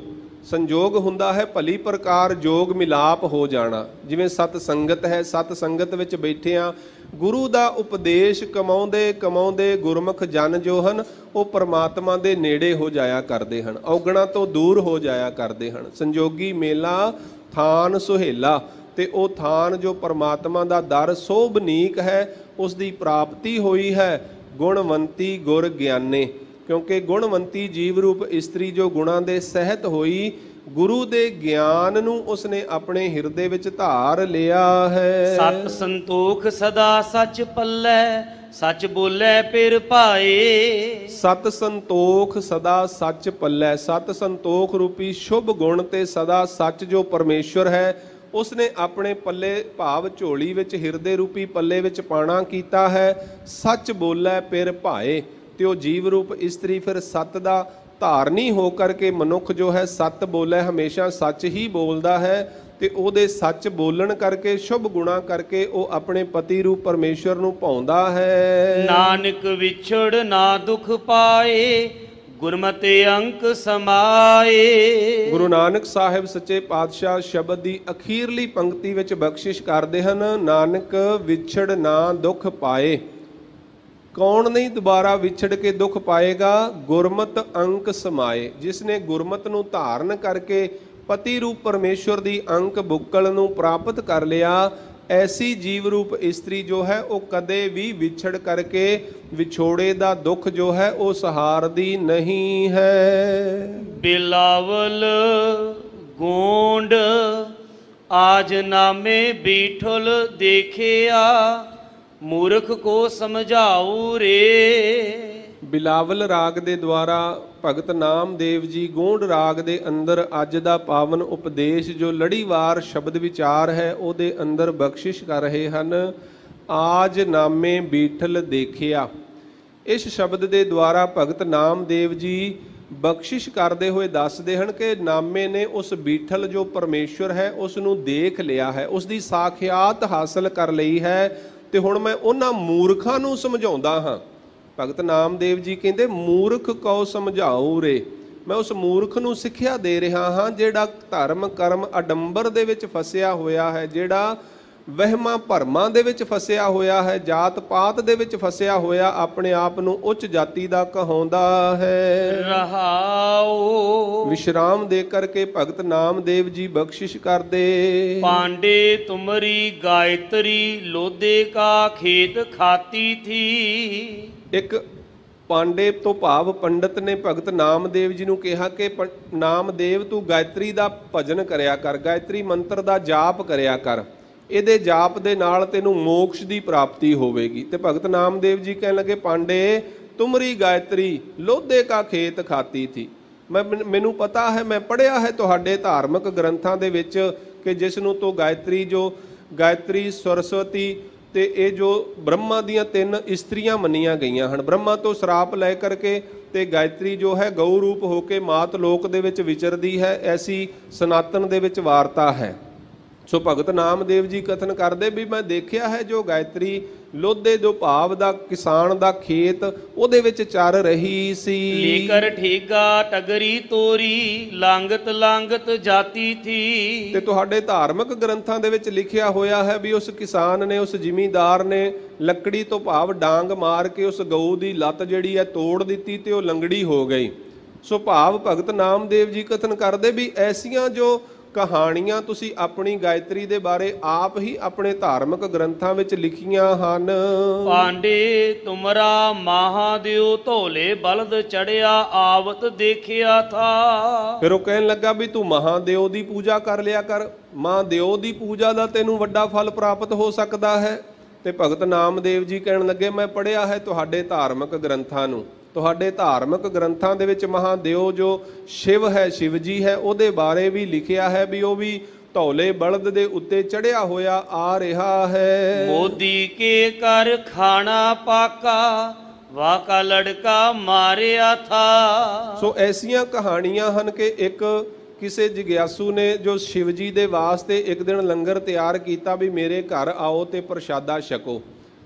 ਸੰਜੋਗ ਹੁੰਦਾ ਹੈ ਭਲੀ ਪ੍ਰਕਾਰ ਜੋਗ ਮਿਲਾਪ ਹੋ ਜਾਣਾ। ਜਿਵੇਂ ਸਤ ਸੰਗਤ ਹੈ, ਸਤ ਸੰਗਤ ਵਿੱਚ ਬੈਠਿਆਂ ਗੁਰੂ ਦਾ ਉਪਦੇਸ਼ ਕਮਾਉਂਦੇ ਕਮਾਉਂਦੇ ਗੁਰਮੁਖ ਜਨ ਜੋ ਹਨ, ਉਹ ਪਰਮਾਤਮਾ ਦੇ ਨੇੜੇ ਹੋ ਜਾਇਆ ਕਰਦੇ ਹਨ, ਔਗਣਾ ਤੋਂ ਦੂਰ ਹੋ ਜਾਇਆ ਕਰਦੇ ਹਨ। ਸੰਜੋਗੀ ਮੇਲਾ ਥਾਨ ਸੁਹੇਲਾ, ਤੇ ਉਹ ਥਾਨ ਜੋ ਪਰਮਾਤਮਾ ਦਾ ਦਰ ਸੋਭਨੀਕ ਹੈ, ਉਸ ਦੀ ਪ੍ਰਾਪਤੀ ਹੋਈ ਹੈ। ਗੁਣਵੰਤੀ ਗੁਰ ਗਿਆਨੇ, ਕਿਉਂਕਿ ਗੁਣਵੰਤੀ ਜੀਵ ਰੂਪ ਇਸਤਰੀ ਜੋ ਗੁਣਾਂ ਦੇ ਸਹਿਤ ਹੋਈ, ਗੁਰੂ ਦੇ ਗਿਆਨ ਨੂੰ ਉਸਨੇ ਆਪਣੇ ਹਿਰਦੇ ਵਿੱਚ ਧਾਰ ਲਿਆ ਹੈ। ਸਤ ਸੰਤੋਖ ਸਦਾ ਸੱਚ ਪੱਲੇ, ਸੱਚ ਬੋਲੇ ਫਿਰ ਭਾਏ। ਸਤ ਸੰਤੋਖ ਸਦਾ ਸੱਚ ਪੱਲੇ, ਸਤ ਸੰਤੋਖ ਰੂਪੀ ਸ਼ੁਭ ਗੁਣ ਤੇ ਸਦਾ ਸੱਚ ਜੋ ਪਰਮੇਸ਼ਵਰ ਹੈ, ਉਸਨੇ ਆਪਣੇ ਪੱਲੇ ਭਾਵ ਝੋਲੀ ਵਿੱਚ, ਹਿਰਦੇ ਰੂਪੀ ਪੱਲੇ ਵਿੱਚ ਪਾਣਾ ਕੀਤਾ ਹੈ। ਸੱਚ ਬੋਲੇ ਫਿਰ ਭਾਏ, ਤੇ ਉਹ ਜੀਵ ਰੂਪ ਇਸਤਰੀ ਫਿਰ ਸੱਤ ਦਾ ਧਾਰਨੀ ਹੋ ਕਰਕੇ, ਮਨੁੱਖ ਜੋ ਹੈ ਸੱਤ ਬੋਲੇ, ਹਮੇਸ਼ਾ ਸੱਚ ਹੀ ਬੋਲਦਾ ਹੈ, ਤੇ ਉਹਦੇ ਸੱਚ ਬੋਲਣ ਕਰਕੇ, ਸ਼ੁਭ ਗੁਣਾ ਕਰਕੇ ਉਹ ਆਪਣੇ ਪਤੀ ਰੂਪ ਪਰਮੇਸ਼ਵਰ ਨੂੰ ਭਾਉਂਦਾ ਹੈ। ਨਾਨਕ ਵਿਛੜ ਨਾ ਦੁਖ ਪਾਏ, ਗੁਰਮਤਿ ਅੰਕ ਸਮਾਏ। ਗੁਰੂ ਨਾਨਕ ਸਾਹਿਬ ਸੱਚੇ ਪਾਤਸ਼ਾਹ ਸ਼ਬਦ ਦੀ ਅਖੀਰਲੀ ਪੰਕਤੀ ਵਿੱਚ ਬਖਸ਼ਿਸ਼ ਕਰਦੇ ਹਨ, ਨਾਨਕ ਵਿਛੜ ਨਾ ਦੁੱਖ ਪਾਏ। ਕੌਣ ਨਹੀਂ ਦੁਬਾਰਾ ਵਿਛੜ ਕੇ ਦੁੱਖ ਪਾਏਗਾ? ਗੁਰਮਤ ਅੰਕ ਸਮਾਏ, ਜਿਸ ਨੇ ਗੁਰਮਤ ਨੂੰ ਧਾਰਨ ਕਰਕੇ ਪਤੀ ਰੂਪ ਪਰਮੇਸ਼ਵਰ ਦੀ ਅੰਕ ਬੁੱਕਲ ਨੂੰ ਪ੍ਰਾਪਤ ਕਰ ਲਿਆ, ਐਸੀ ਜੀਵ ਰੂਪ ਇਸਤਰੀ ਜੋ ਹੈ ਉਹ ਕਦੇ ਵੀ ਵਿਛੜ ਕਰਕੇ ਵਿਛੋੜੇ ਦਾ ਦੁੱਖ ਜੋ ਹੈ ਉਹ ਸਹਾਰਦੀ ਨਹੀਂ ਹੈ। ਬਿਲਾਵਲ ਗੋਂਡ ਆਜ ਨਾਮੇ ਬੀਠਲ ਦੇਖਿਆ, ਮੂਰਖ ਕੋ ਸਮਝਾਉ ਰੇ। ਬਿਲਾਵਲ ਰਾਗ ਦੇ ਦੁਆਰਾ ਭਗਤ ਨਾਮਦੇਵ ਜੀ ਗੋਂਡ ਰਾਗ ਦੇ ਅੰਦਰ ਅੱਜ ਦਾ ਪਾਵਨ ਉਪਦੇਸ਼ ਜੋ ਲੜੀਵਾਰ ਸ਼ਬਦ ਵਿਚਾਰ ਹੈ ਉਹਦੇ ਅੰਦਰ ਬਖਸ਼ਿਸ਼ ਕਰ ਰਹੇ ਹਨ। ਆਜ ਨਾਮੇ ਬੀਠਲ ਦੇਖਿਆ, ਇਸ ਸ਼ਬਦ ਦੇ ਦੁਆਰਾ ਭਗਤ ਨਾਮਦੇਵ ਜੀ ਬਖਸ਼ਿਸ਼ ਕਰਦੇ ਹੋਏ ਦੱਸਦੇ ਹਨ ਕਿ ਨਾਮੇ ਨੇ ਉਸ ਬੀਠਲ ਜੋ ਪਰਮੇਸ਼ਵਰ ਹੈ ਉਸ ਨੂੰ ਦੇਖ ਲਿਆ ਹੈ, ਉਸ ਦੀ ਸਾਖਿਆਤ ਹਾਸਲ ਕਰ ਲਈ ਹੈ, ਤੇ ਹੁਣ ਮੈਂ ਉਹਨਾਂ ਮੂਰਖਾਂ ਨੂੰ ਸਮਝਾਉਂਦਾ ਹਾਂ। ਭਗਤ ਨਾਮਦੇਵ ਜੀ ਕਹਿੰਦੇ ਮੂਰਖ ਕਉ ਸਮਝਾਉ ਰੇ, ਮੈਂ ਉਸ ਮੂਰਖ ਨੂੰ ਸਿੱਖਿਆ ਦੇ ਰਿਹਾ ਹਾਂ ਜਿਹੜਾ ਧਰਮ ਕਰਮ ਅਡੰਬਰ ਦੇ ਵਿੱਚ ਫਸਿਆ ਹੋਇਆ ਹੈ, ਜਿਹੜਾ ਵਹਿਮਾਂ ਭਰਮਾਂ ਦੇ ਵਿੱਚ ਫਸਿਆ ਹੋਇਆ ਹੈ, ਜਾਤ ਪਾਤ ਦੇ ਵਿੱਚ ਫਸਿਆ ਹੋਇਆ, ਆਪਣੇ ਆਪ ਨੂੰ ਉੱਚ ਜਾਤੀ ਦਾ ਕਹਾਉਂਦਾ ਹੈ। ਰਹਾਉ ਵਿਸ਼ਰਾਮ ਦੇ ਕਰਕੇ ਭਗਤ ਨਾਮਦੇਵ ਜੀ ਬਖਸ਼ਿਸ਼ ਕਰਦੇ। ਪਾਂਡੇ ਤੁਮਰੀ ਗਾਇਤਰੀ ਲੋਧੇ ਕਾ ਖੇਤ ਖਾਤੀ ਥੀ। ਇੱਕ ਪਾਂਡੇ ਤੋਂ ਭਾਵ ਪੰਡਤ ਨੇ ਭਗਤ ਨਾਮਦੇਵ ਜੀ ਨੂੰ ਕਿਹਾ ਕਿ ਨਾਮਦੇਵ ਤੂੰ ਗਾਇਤਰੀ ਦਾ ਭਜਨ ਕਰਿਆ ਕਰ, ਗਾਇਤਰੀ ਮੰਤਰ ਦਾ ਜਾਪ ਕਰਿਆ ਕਰ, ਇਹਦੇ ਜਾਪ ਦੇ ਨਾਲ ਤੈਨੂੰ ਮੋਕਸ਼ ਦੀ ਪ੍ਰਾਪਤੀ ਹੋਵੇਗੀ। ਤੇ ਭਗਤ ਨਾਮਦੇਵ ਜੀ ਕਹਿਣ ਲੱਗੇ ਪਾਂਡੇ ਤੁਮਰੀ ਗਾਇਤਰੀ ਲੋਧੇ ਕਾ ਖੇਤ ਖਾਤੀ ਥੀ। ਮੈਨੂੰ ਪਤਾ ਹੈ, ਮੈਂ ਪੜ੍ਹਿਆ ਹੈ ਤੁਹਾਡੇ ਧਾਰਮਿਕ ਗ੍ਰੰਥਾਂ ਦੇ ਵਿੱਚ ਕਿ ਜਿਸ ਨੂੰ ਤੋਂ ਗਾਇਤਰੀ ਜੋ ਗਾਇਤਰੀ ਸਰਸਵਤੀ ਤੇ ਇਹ ਜੋ ਬ੍ਰਹਮਾ ਦੀਆਂ 3 ਇਸਤਰੀਆਂ ਮੰਨੀਆਂ ਗਈਆਂ ਹਨ। ਬ੍ਰਹਮਾ ਤੋਂ ਸ਼ਰਾਪ ਲੈ ਕਰਕੇ ਤੇ ਗਾਇਤਰੀ ਜੋ ਹੈ ਗਊ ਰੂਪ ਹੋ ਕੇ ਮਾਤ ਲੋਕ ਦੇ ਵਿੱਚ ਵਿਚਰਦੀ ਹੈ, ਐਸੀ ਸਨਾਤਨ ਦੇ ਵਿੱਚ ਵਾਰਤਾ ਹੈ। ਸੋ ਭਗਤ ਨਾਮਦੇਵ ਜੀ ਕਥਨ ਕਰਦੇ ਵੀ ਮੈਂ ਦੇਖਿਆ ਹੈ ਜੋ ਗਾਇਤਰੀ ਲੋਧੇ ਜੋ ਭਾਵ ਦਾ ਕਿਸਾਨ ਦਾ ਖੇਤ ਉਹਦੇ ਵਿੱਚ ਚਰ ਰਹੀ ਸੀ। ਲੇਕਰ ਠੇਗਾ ਟਗਰੀ ਤੋਰੀ ਲਾਂਗਤ ਲਾਂਗਤ ਜਾਤੀ ਥੀ। ਤੇ ਤੁਹਾਡੇ ਧਾਰਮਿਕ ਗ੍ਰੰਥਾਂ ਦੇ ਵਿੱਚ ਲਿਖਿਆ ਹੋਇਆ ਹੈ ਵੀ ਉਸ ਕਿਸਾਨ ਨੇ, ਉਸ ਜ਼ਿਮੀਂਦਾਰ ਨੇ ਲੱਕੜੀ ਤੋਂ ਭਾਵ ਡਾਂਗ ਮਾਰ ਕੇ ਉਸ ਗਊ ਦੀ ਲੱਤ ਜਿਹੜੀ ਹੈ ਤੋੜ ਦਿੱਤੀ ਤੇ ਉਹ ਲੰਗੜੀ ਹੋ ਗਈ। ਸੋ ਭਾਵ ਭਗਤ ਨਾਮਦੇਵ ਜੀ ਕਥਨ ਕਰਦੇ ਵੀ ਐਸੀਆਂ ਜੋ ਕਹਾਣੀਆਂ ਤੁਸੀਂ ਆਪਣੀ ਗਾਇਤਰੀ ਦੇ ਬਾਰੇ ਆਪ ਹੀ ਆਪਣੇ ਧਾਰਮਿਕ ਗ੍ਰੰਥਾਂ ਵਿੱਚ ਲਿਖੀਆਂ ਹਨ। ਪਾਂਡੇ ਤੁਮਰਾ ਮਹਾਦੇਵ ਧੋਲੇ ਬਲਦ ਚੜਿਆ ਆਵਤ ਦੇਖਿਆ ਥਾ। ਫਿਰ ਉਹ ਕਹਿਣ ਲੱਗਾ ਵੀ ਤੂੰ ਮਹਾਦੇਵ ਦੀ ਪੂਜਾ ਕਰ ਲਿਆ ਕਰ, ਮਹਾਦੇਵ ਦੀ ਪੂਜਾ ਦਾ ਤੈਨੂੰ ਵੱਡਾ ਫਲ ਪ੍ਰਾਪਤ ਹੋ ਸਕਦਾ ਹੈ। ਤੇ ਭਗਤ ਨਾਮਦੇਵ ਜੀ ਕਹਿਣ ਲੱਗੇ ਮੈਂ ਪੜ੍ਹਿਆ ਹੈ ਤੁਹਾਡੇ ਧਾਰਮਿਕ ਗ੍ਰੰਥਾਂ ਨੂੰ, ਤੁਹਾਡੇ ਧਾਰਮਿਕ ਗ੍ਰੰਥਾਂ ਦੇ ਵਿੱਚ ਮਹਾਦੇਵ ਜੋ ਸ਼ਿਵ ਹੈ, ਸ਼ਿਵ ਜੀ ਹੈ, ਉਹਦੇ ਬਾਰੇ ਵੀ ਲਿਖਿਆ ਹੈ ਵੀ ਉਹ ਵੀ ਧੌਲੇ ਬਲਦ ਦੇ ਉੱਤੇ ਚੜਿਆ ਹੋਇਆ ਆ ਰਿਹਾ ਹੈ। ਮੋਦੀ ਕੇ ਕਰ ਖਾਣਾ ਪਾਕਾ ਵਾਕਾ ਲੜਕਾ ਮਾਰਿਆ ਥਾ। ਸੋ ਐਸੀਆਂ ਕਹਾਣੀਆਂ ਹਨ ਕਿ ਇੱਕ ਕਿਸੇ ਜਿਗਿਆਸੂ ਨੇ ਜੋ ਸ਼ਿਵ ਜੀ ਦੇ ਵਾਸਤੇ ਇੱਕ ਦਿਨ ਲੰਗਰ ਤਿਆਰ ਕੀਤਾ ਵੀ ਮੇਰੇ ਘਰ ਆਓ ਤੇ ਪ੍ਰਸ਼ਾਦਾ ਛਕੋ।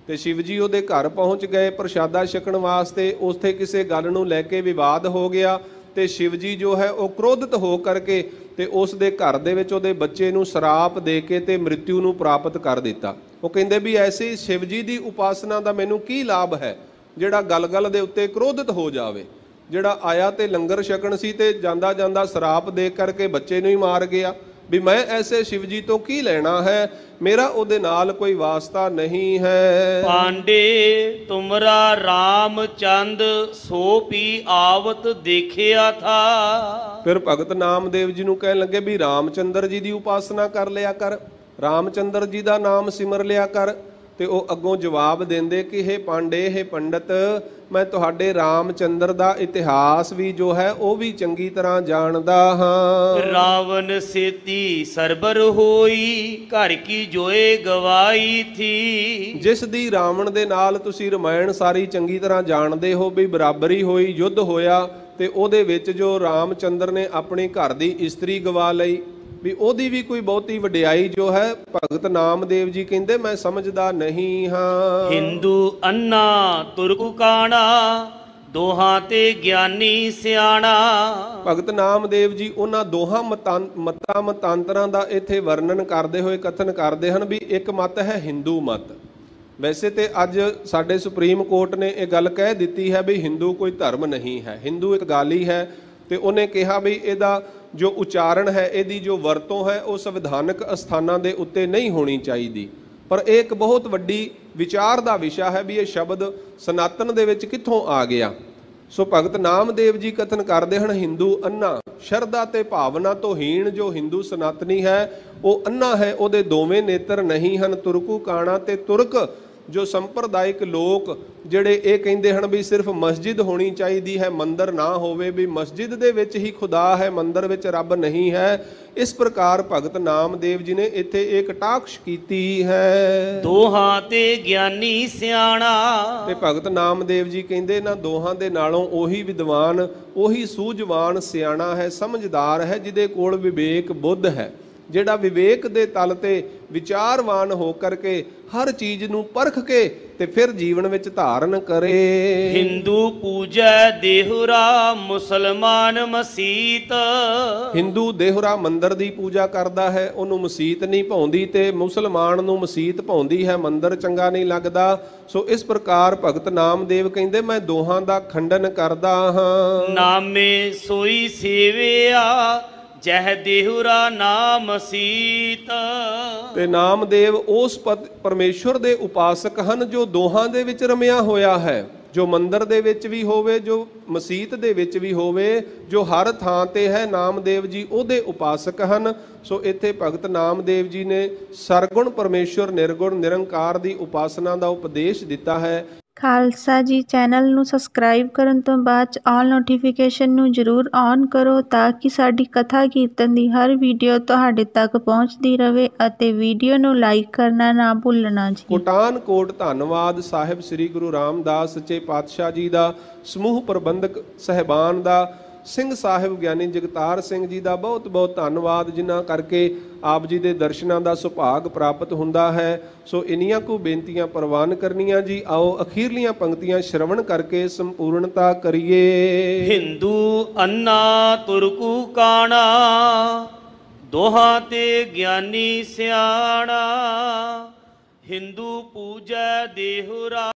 ਤੇ ਸ਼ਿਵ ਜੀ ਉਹਦੇ ਘਰ ਪਹੁੰਚ ਗਏ ਪ੍ਰਸ਼ਾਦਾ ਛਕਣ ਵਾਸਤੇ। ਉੱਥੇ ਕਿਸੇ ਗੱਲ ਨੂੰ ਲੈ ਕੇ ਵਿਵਾਦ ਹੋ ਗਿਆ ਤੇ ਸ਼ਿਵ ਜੀ ਜੋ ਹੈ ਉਹ ਕ੍ਰੋਧਿਤ ਹੋ ਕਰਕੇ ਤੇ ਉਸ ਦੇ ਘਰ ਦੇ ਵਿੱਚ ਉਹਦੇ ਬੱਚੇ ਨੂੰ ਸ਼ਰਾਪ ਦੇ ਕੇ ਤੇ ਮ੍ਰਿਤਿੂ ਨੂੰ ਪ੍ਰਾਪਤ ਕਰ ਦਿੱਤਾ। ਉਹ ਕਹਿੰਦੇ ਵੀ ਐਸੀ ਸ਼ਿਵ ਜੀ ਦੀ ਉਪਾਸਨਾ ਦਾ ਮੈਨੂੰ ਕੀ ਲਾਭ ਹੈ ਜਿਹੜਾ ਗਲ-ਗਲ ਦੇ ਉੱਤੇ ਕ੍ਰੋਧਿਤ ਹੋ ਜਾਵੇ, ਜਿਹੜਾ ਆਇਆ ਤੇ ਲੰਗਰ ਛਕਣ ਸੀ ਤੇ ਜਾਂਦਾ ਜਾਂਦਾ ਸ਼ਰਾਪ ਦੇ ਕਰਕੇ ਬੱਚੇ ਨੂੰ ਹੀ ਮਾਰ ਗਿਆ। ਵੀ ਮੈਂ ਐਸੇ ਸ਼ਿਵ ਜੀ ਤੋਂ ਕੀ ਲੈਣਾ ਹੈ, ਮੇਰਾ ਉਹਦੇ ਨਾਲ ਕੋਈ ਵਾਸਤਾ ਨਹੀਂ ਹੈ। ਪਾਂਡੇ ਤੁਮਰਾ ਰਾਮਚੰਦ ਸੋ ਪੀ ਆਵਤ ਦੇਖਿਆ ਥਾ। ਫਿਰ ਭਗਤ ਨਾਮਦੇਵ ਜੀ ਨੂੰ ਕਹਿਣ ਲੱਗੇ ਵੀ ਰਾਮਚੰਦਰ ਜੀ ਦੀ ਉਪਾਸਨਾ ਕਰ ਲਿਆ ਕਰ, ਰਾਮਚੰਦਰ ਜੀ ਦਾ ਨਾਮ ਸਿਮਰ ਲਿਆ ਕਰ। ਤੇ ਉਹ ਅੱਗੋਂ ਜਵਾਬ ਦਿੰਦੇ ਕਿ ਹੇ ਪਾਂਡੇ, ਹੇ ਪੰਡਤ, ਮੈਂ ਤੁਹਾਡੇ ਰਾਮਚੰਦਰ ਦਾ ਇਤਿਹਾਸ ਵੀ ਜੋ ਹੈ ਉਹ ਵੀ ਚੰਗੀ ਤਰ੍ਹਾਂ ਜਾਣਦਾ ਹਾਂ। ਰਾਵਣ ਸੇਤੀ ਸਰਬਰ ਹੋਈ ਘਰ ਕੀ ਜੋਏ ਗਵਾਈ ਥੀ। ਜਿਸ ਦੀ ਰਾਵਣ ਦੇ ਨਾਲ ਤੁਸੀਂ ਰਮਾਇਣ ਸਾਰੀ ਚੰਗੀ ਤਰ੍ਹਾਂ ਜਾਣਦੇ ਹੋ ਵੀ ਬਰਾਬਰੀ ਹੋਈ, ਯੁੱਧ ਹੋਇਆ ਤੇ ਉਹਦੇ ਵਿੱਚ ਜੋ ਰਾਮਚੰਦਰ ਨੇ ਆਪਣੀ ਘਰ ਦੀ ਇਸਤਰੀ ਗਵਾ ਲਈ ਵੀ ਉਹਦੀ ਵੀ ਕੋਈ ਬਹੁਤੀ ਵਡਿਆਈ ਜੋ ਹੈ ਭਗਤ ਨਾਮਦੇਵ ਜੀ ਕਹਿੰਦੇ ਮੈਂ ਸਮਝਦਾ ਨਹੀਂ ਹਾਂ। ਹਿੰਦੂ ਅੰਨਾ ਤੁਰਕ ਕਾਣਾ ਦੋਹਾਂ ਤੇ ਗਿਆਨੀ ਸਿਆਣਾ। ਭਗਤ ਨਾਮਦੇਵ ਜੀ ਉਹਨਾਂ ਦੋਹਾਂ ਮਤਾਂ ਮਤਾਂਤਰਾਂ ਦਾ ਇੱਥੇ ਵਰਣਨ ਕਰਦੇ ਹੋਏ ਕਥਨ ਕਰਦੇ ਹਨ ਵੀ ਇੱਕ ਮਤ ਹੈ ਹਿੰਦੂ ਮਤ। ਵੈਸੇ ਤੇ ਅੱਜ ਸਾਡੇ ਸੁਪਰੀਮ ਕੋਰਟ ਨੇ ਇਹ ਗੱਲ ਕਹਿ ਦਿੱਤੀ ਹੈ ਵੀ ਹਿੰਦੂ ਕੋਈ ਧਰਮ ਨਹੀਂ ਹੈ, ਹਿੰਦੂ ਇੱਕ ਗਾਲੀ ਹੈ। ਤੇ ਉਹਨੇ ਕਿਹਾ ਵੀ ਇਹਦਾ ਜੋ ਉਚਾਰਨ ਹੈ, ਇਹਦੀ ਜੋ ਵਰਤੋਂ ਹੈ ਉਹ ਸੰਵਿਧਾਨਕ ਅਸਥਾਨਾਂ ਦੇ ਉੱਤੇ ਨਹੀਂ ਹੋਣੀ ਚਾਹੀਦੀ। ਪਰ ਇਹ ਇੱਕ ਬਹੁਤ ਵੱਡੀ ਵਿਚਾਰ ਦਾ ਵਿਸ਼ਾ ਹੈ ਵੀ ਇਹ ਸ਼ਬਦ ਸਨਾਤਨ ਦੇ ਵਿੱਚ ਕਿੱਥੋਂ ਆ ਗਿਆ। ਸੋ ਭਗਤ ਨਾਮਦੇਵ ਜੀ ਕਥਨ ਕਰਦੇ ਹਨ ਹਿੰਦੂ ਅੰਨਾ, ਸ਼ਰਧਾ ਤੇ ਭਾਵਨਾ ਤੋਂ ਹੀਣ ਜੋ ਹਿੰਦੂ ਸਨਾਤਨੀ ਹੈ ਉਹ ਅੰਨਾ ਹੈ, ਉਹਦੇ ਦੋਵੇਂ ਨੇਤਰ ਨਹੀਂ ਹਨ। ਤੁਰਕੂ ਕਾਣਾ ਤੇ ਤੁਰਕ ਜੋ ਸੰਪਰਦਾਇਕ ਲੋਕ ਜਿਹੜੇ ਇਹ ਕਹਿੰਦੇ ਹਨ ਵੀ ਸਿਰਫ ਮਸਜਿਦ ਹੋਣੀ ਚਾਹੀਦੀ ਹੈ, ਮੰਦਰ ਨਾ ਹੋਵੇ, ਵੀ ਮਸਜਿਦ ਦੇ ਵਿੱਚ ਹੀ ਖੁਦਾ ਹੈ, ਮੰਦਰ ਵਿੱਚ ਰੱਬ ਨਹੀਂ ਹੈ, ਇਸ ਪ੍ਰਕਾਰ ਭਗਤ ਨਾਮਦੇਵ ਜੀ ਨੇ ਇੱਥੇ ਇਹ ਕਟਾਕਸ਼ ਕੀਤੀ ਹੈ। ਦੋਹਾਂ ਤੇ ਗਿਆਨੀ ਸਿਆਣਾ, ਤੇ ਭਗਤ ਨਾਮਦੇਵ ਜੀ ਕਹਿੰਦੇ ਨਾ ਦੋਹਾਂ ਦੇ ਨਾਲੋਂ ਉਹੀ ਵਿਦਵਾਨ, ਉਹੀ ਸੂਝਵਾਨ ਸਿਆਣਾ ਹੈ, ਸਮਝਦਾਰ ਹੈ, ਜਿਹਦੇ ਕੋਲ ਵਿਵੇਕ ਬੁੱਧ ਹੈ, ਜਿਹੜਾ ਵਿਵੇਕ ਦੇ ਤਲ ਤੇ ਵਿਚਾਰਵਾਨ ਹੋ ਕਰਕੇ ਹਰ ਚੀਜ਼ ਨੂੰ ਪਰਖ ਕੇ ਤੇ ਫਿਰ ਜੀਵਨ ਵਿੱਚ ਧਾਰਨ ਕਰੇ। ਹਿੰਦੂ ਪੂਜੈ ਦੇਹੁਰਾ, ਮੁਸਲਮਾਨ ਮਸੀਤ। ਹਿੰਦੂ ਦੇਹੁਰਾ ਮੰਦਰ ਦੀ ਪੂਜਾ ਕਰਦਾ ਹੈ, ਉਹਨੂੰ ਮਸੀਤ ਨਹੀਂ ਭਾਉਂਦੀ, ਤੇ ਮੁਸਲਮਾਨ ਨੂੰ ਮਸੀਤ ਭਾਉਂਦੀ ਹੈ, ਮੰਦਰ ਚੰਗਾ ਨਹੀਂ ਲੱਗਦਾ। ਸੋ ਇਸ ਪ੍ਰਕਾਰ ਭਗਤ ਨਾਮਦੇਵ ਕਹਿੰਦੇ ਮੈਂ ਦੋਹਾਂ ਦਾ ਖੰਡਨ ਕਰਦਾ ਹਾਂ। ਨਾਮੇ ਸੋਈ ਸੇਵਿਆ, ਜਹ ਦੇਹੁਰਾ ਨਾ ਮਸੀਤ। ਤੇ ਨਾਮਦੇਵ ਉਸ ਪਰਮੇਸ਼ਵਰ ਦੇ ਉਪਾਸਕ ਹਨ ਜੋ ਦੋਹਾਂ ਦੇ ਵਿੱਚ ਰਮਿਆ ਹੋਇਆ ਹੈ, ਜੋ ਮੰਦਰ ਦੇ ਵਿੱਚ ਵੀ ਹੋਵੇ, ਜੋ ਮਸੀਤ ਦੇ ਵਿੱਚ ਵੀ ਹੋਵੇ, ਜੋ ਹਰ ਥਾਂ ਤੇ ਹੈ। ਨਾਮਦੇਵ ਜੀ ਉਹਦੇ ਉਪਾਸਕ ਹਨ। ਸੋ ਇੱਥੇ ਭਗਤ ਨਾਮਦੇਵ ਜੀ ਨੇ ਸਰਗੁਣ ਪਰਮੇਸ਼ਵਰ, ਨਿਰਗੁਣ ਨਿਰੰਕਾਰ ਦੀ ਉਪਾਸਨਾ ਦਾ ਉਪਦੇਸ਼ ਦਿੱਤਾ ਹੈ। ਖਾਲਸਾ ਜੀ ਚੈਨਲ ਨੂੰ ਸਬਸਕ੍ਰਾਈਬ ਕਰਨ ਤੋਂ ਬਾਅਦ 'ਚ ਆਲ ਨੋਟੀਫਿਕੇਸ਼ਨ ਨੂੰ ਜ਼ਰੂਰ ਔਨ ਕਰੋ ਤਾਂ ਕਿ ਸਾਡੀ ਕਥਾ ਕੀਰਤਨ ਦੀ ਹਰ ਵੀਡੀਓ ਤੁਹਾਡੇ ਤੱਕ ਪਹੁੰਚਦੀ ਰਹੇ, ਅਤੇ ਵੀਡੀਓ ਨੂੰ ਲਾਈਕ ਕਰਨਾ ਨਾ ਭੁੱਲਣਾ ਜੀ। ਕੋਟਾਨ ਕੋਟ ਧੰਨਵਾਦ ਸਾਹਿਬ ਸ੍ਰੀ ਗੁਰੂ ਰਾਮਦਾਸ ਸੱਚੇ ਪਾਤਸ਼ਾਹ ਜੀ ਦਾ, ਸਮੂਹ ਪ੍ਰਬੰਧਕ ਸਹਿਬਾਨ ਦਾ, ਸਿੰਘ ਸਾਹਿਬ ਗਿਆਨੀ ਜਗਤਾਰ ਸਿੰਘ ਜੀ ਦਾ ਬਹੁਤ ਬਹੁਤ ਧੰਨਵਾਦ, ਜਿਨ੍ਹਾਂ ਕਰਕੇ ਆਪ ਜੀ ਦੇ ਦਰਸ਼ਨਾਂ ਦਾ ਸੁਭਾਗ ਪ੍ਰਾਪਤ ਹੁੰਦਾ ਹੈ। ਸੋ ਇੰਨੀਆਂ ਕੁ ਬੇਨਤੀਆਂ ਪ੍ਰਵਾਨ ਕਰਨੀਆਂ ਜੀ। ਆਓ ਅਖੀਰਲੀਆਂ ਪੰਕਤੀਆਂ ਸ਼ਰਵਣ ਕਰਕੇ ਸੰਪੂਰਨਤਾ ਕਰੀਏ। ਹਿੰਦੂ ਅੰਨਾ ਤੁਰਕੂ ਕਾਣਾ, ਦੋਹਾਂ ਤੇ ਗਿਆਨੀ ਸਿਆਣਾ। ਹਿੰਦੂ ਪੂਜੈ ਦੇਹੁਰਾ।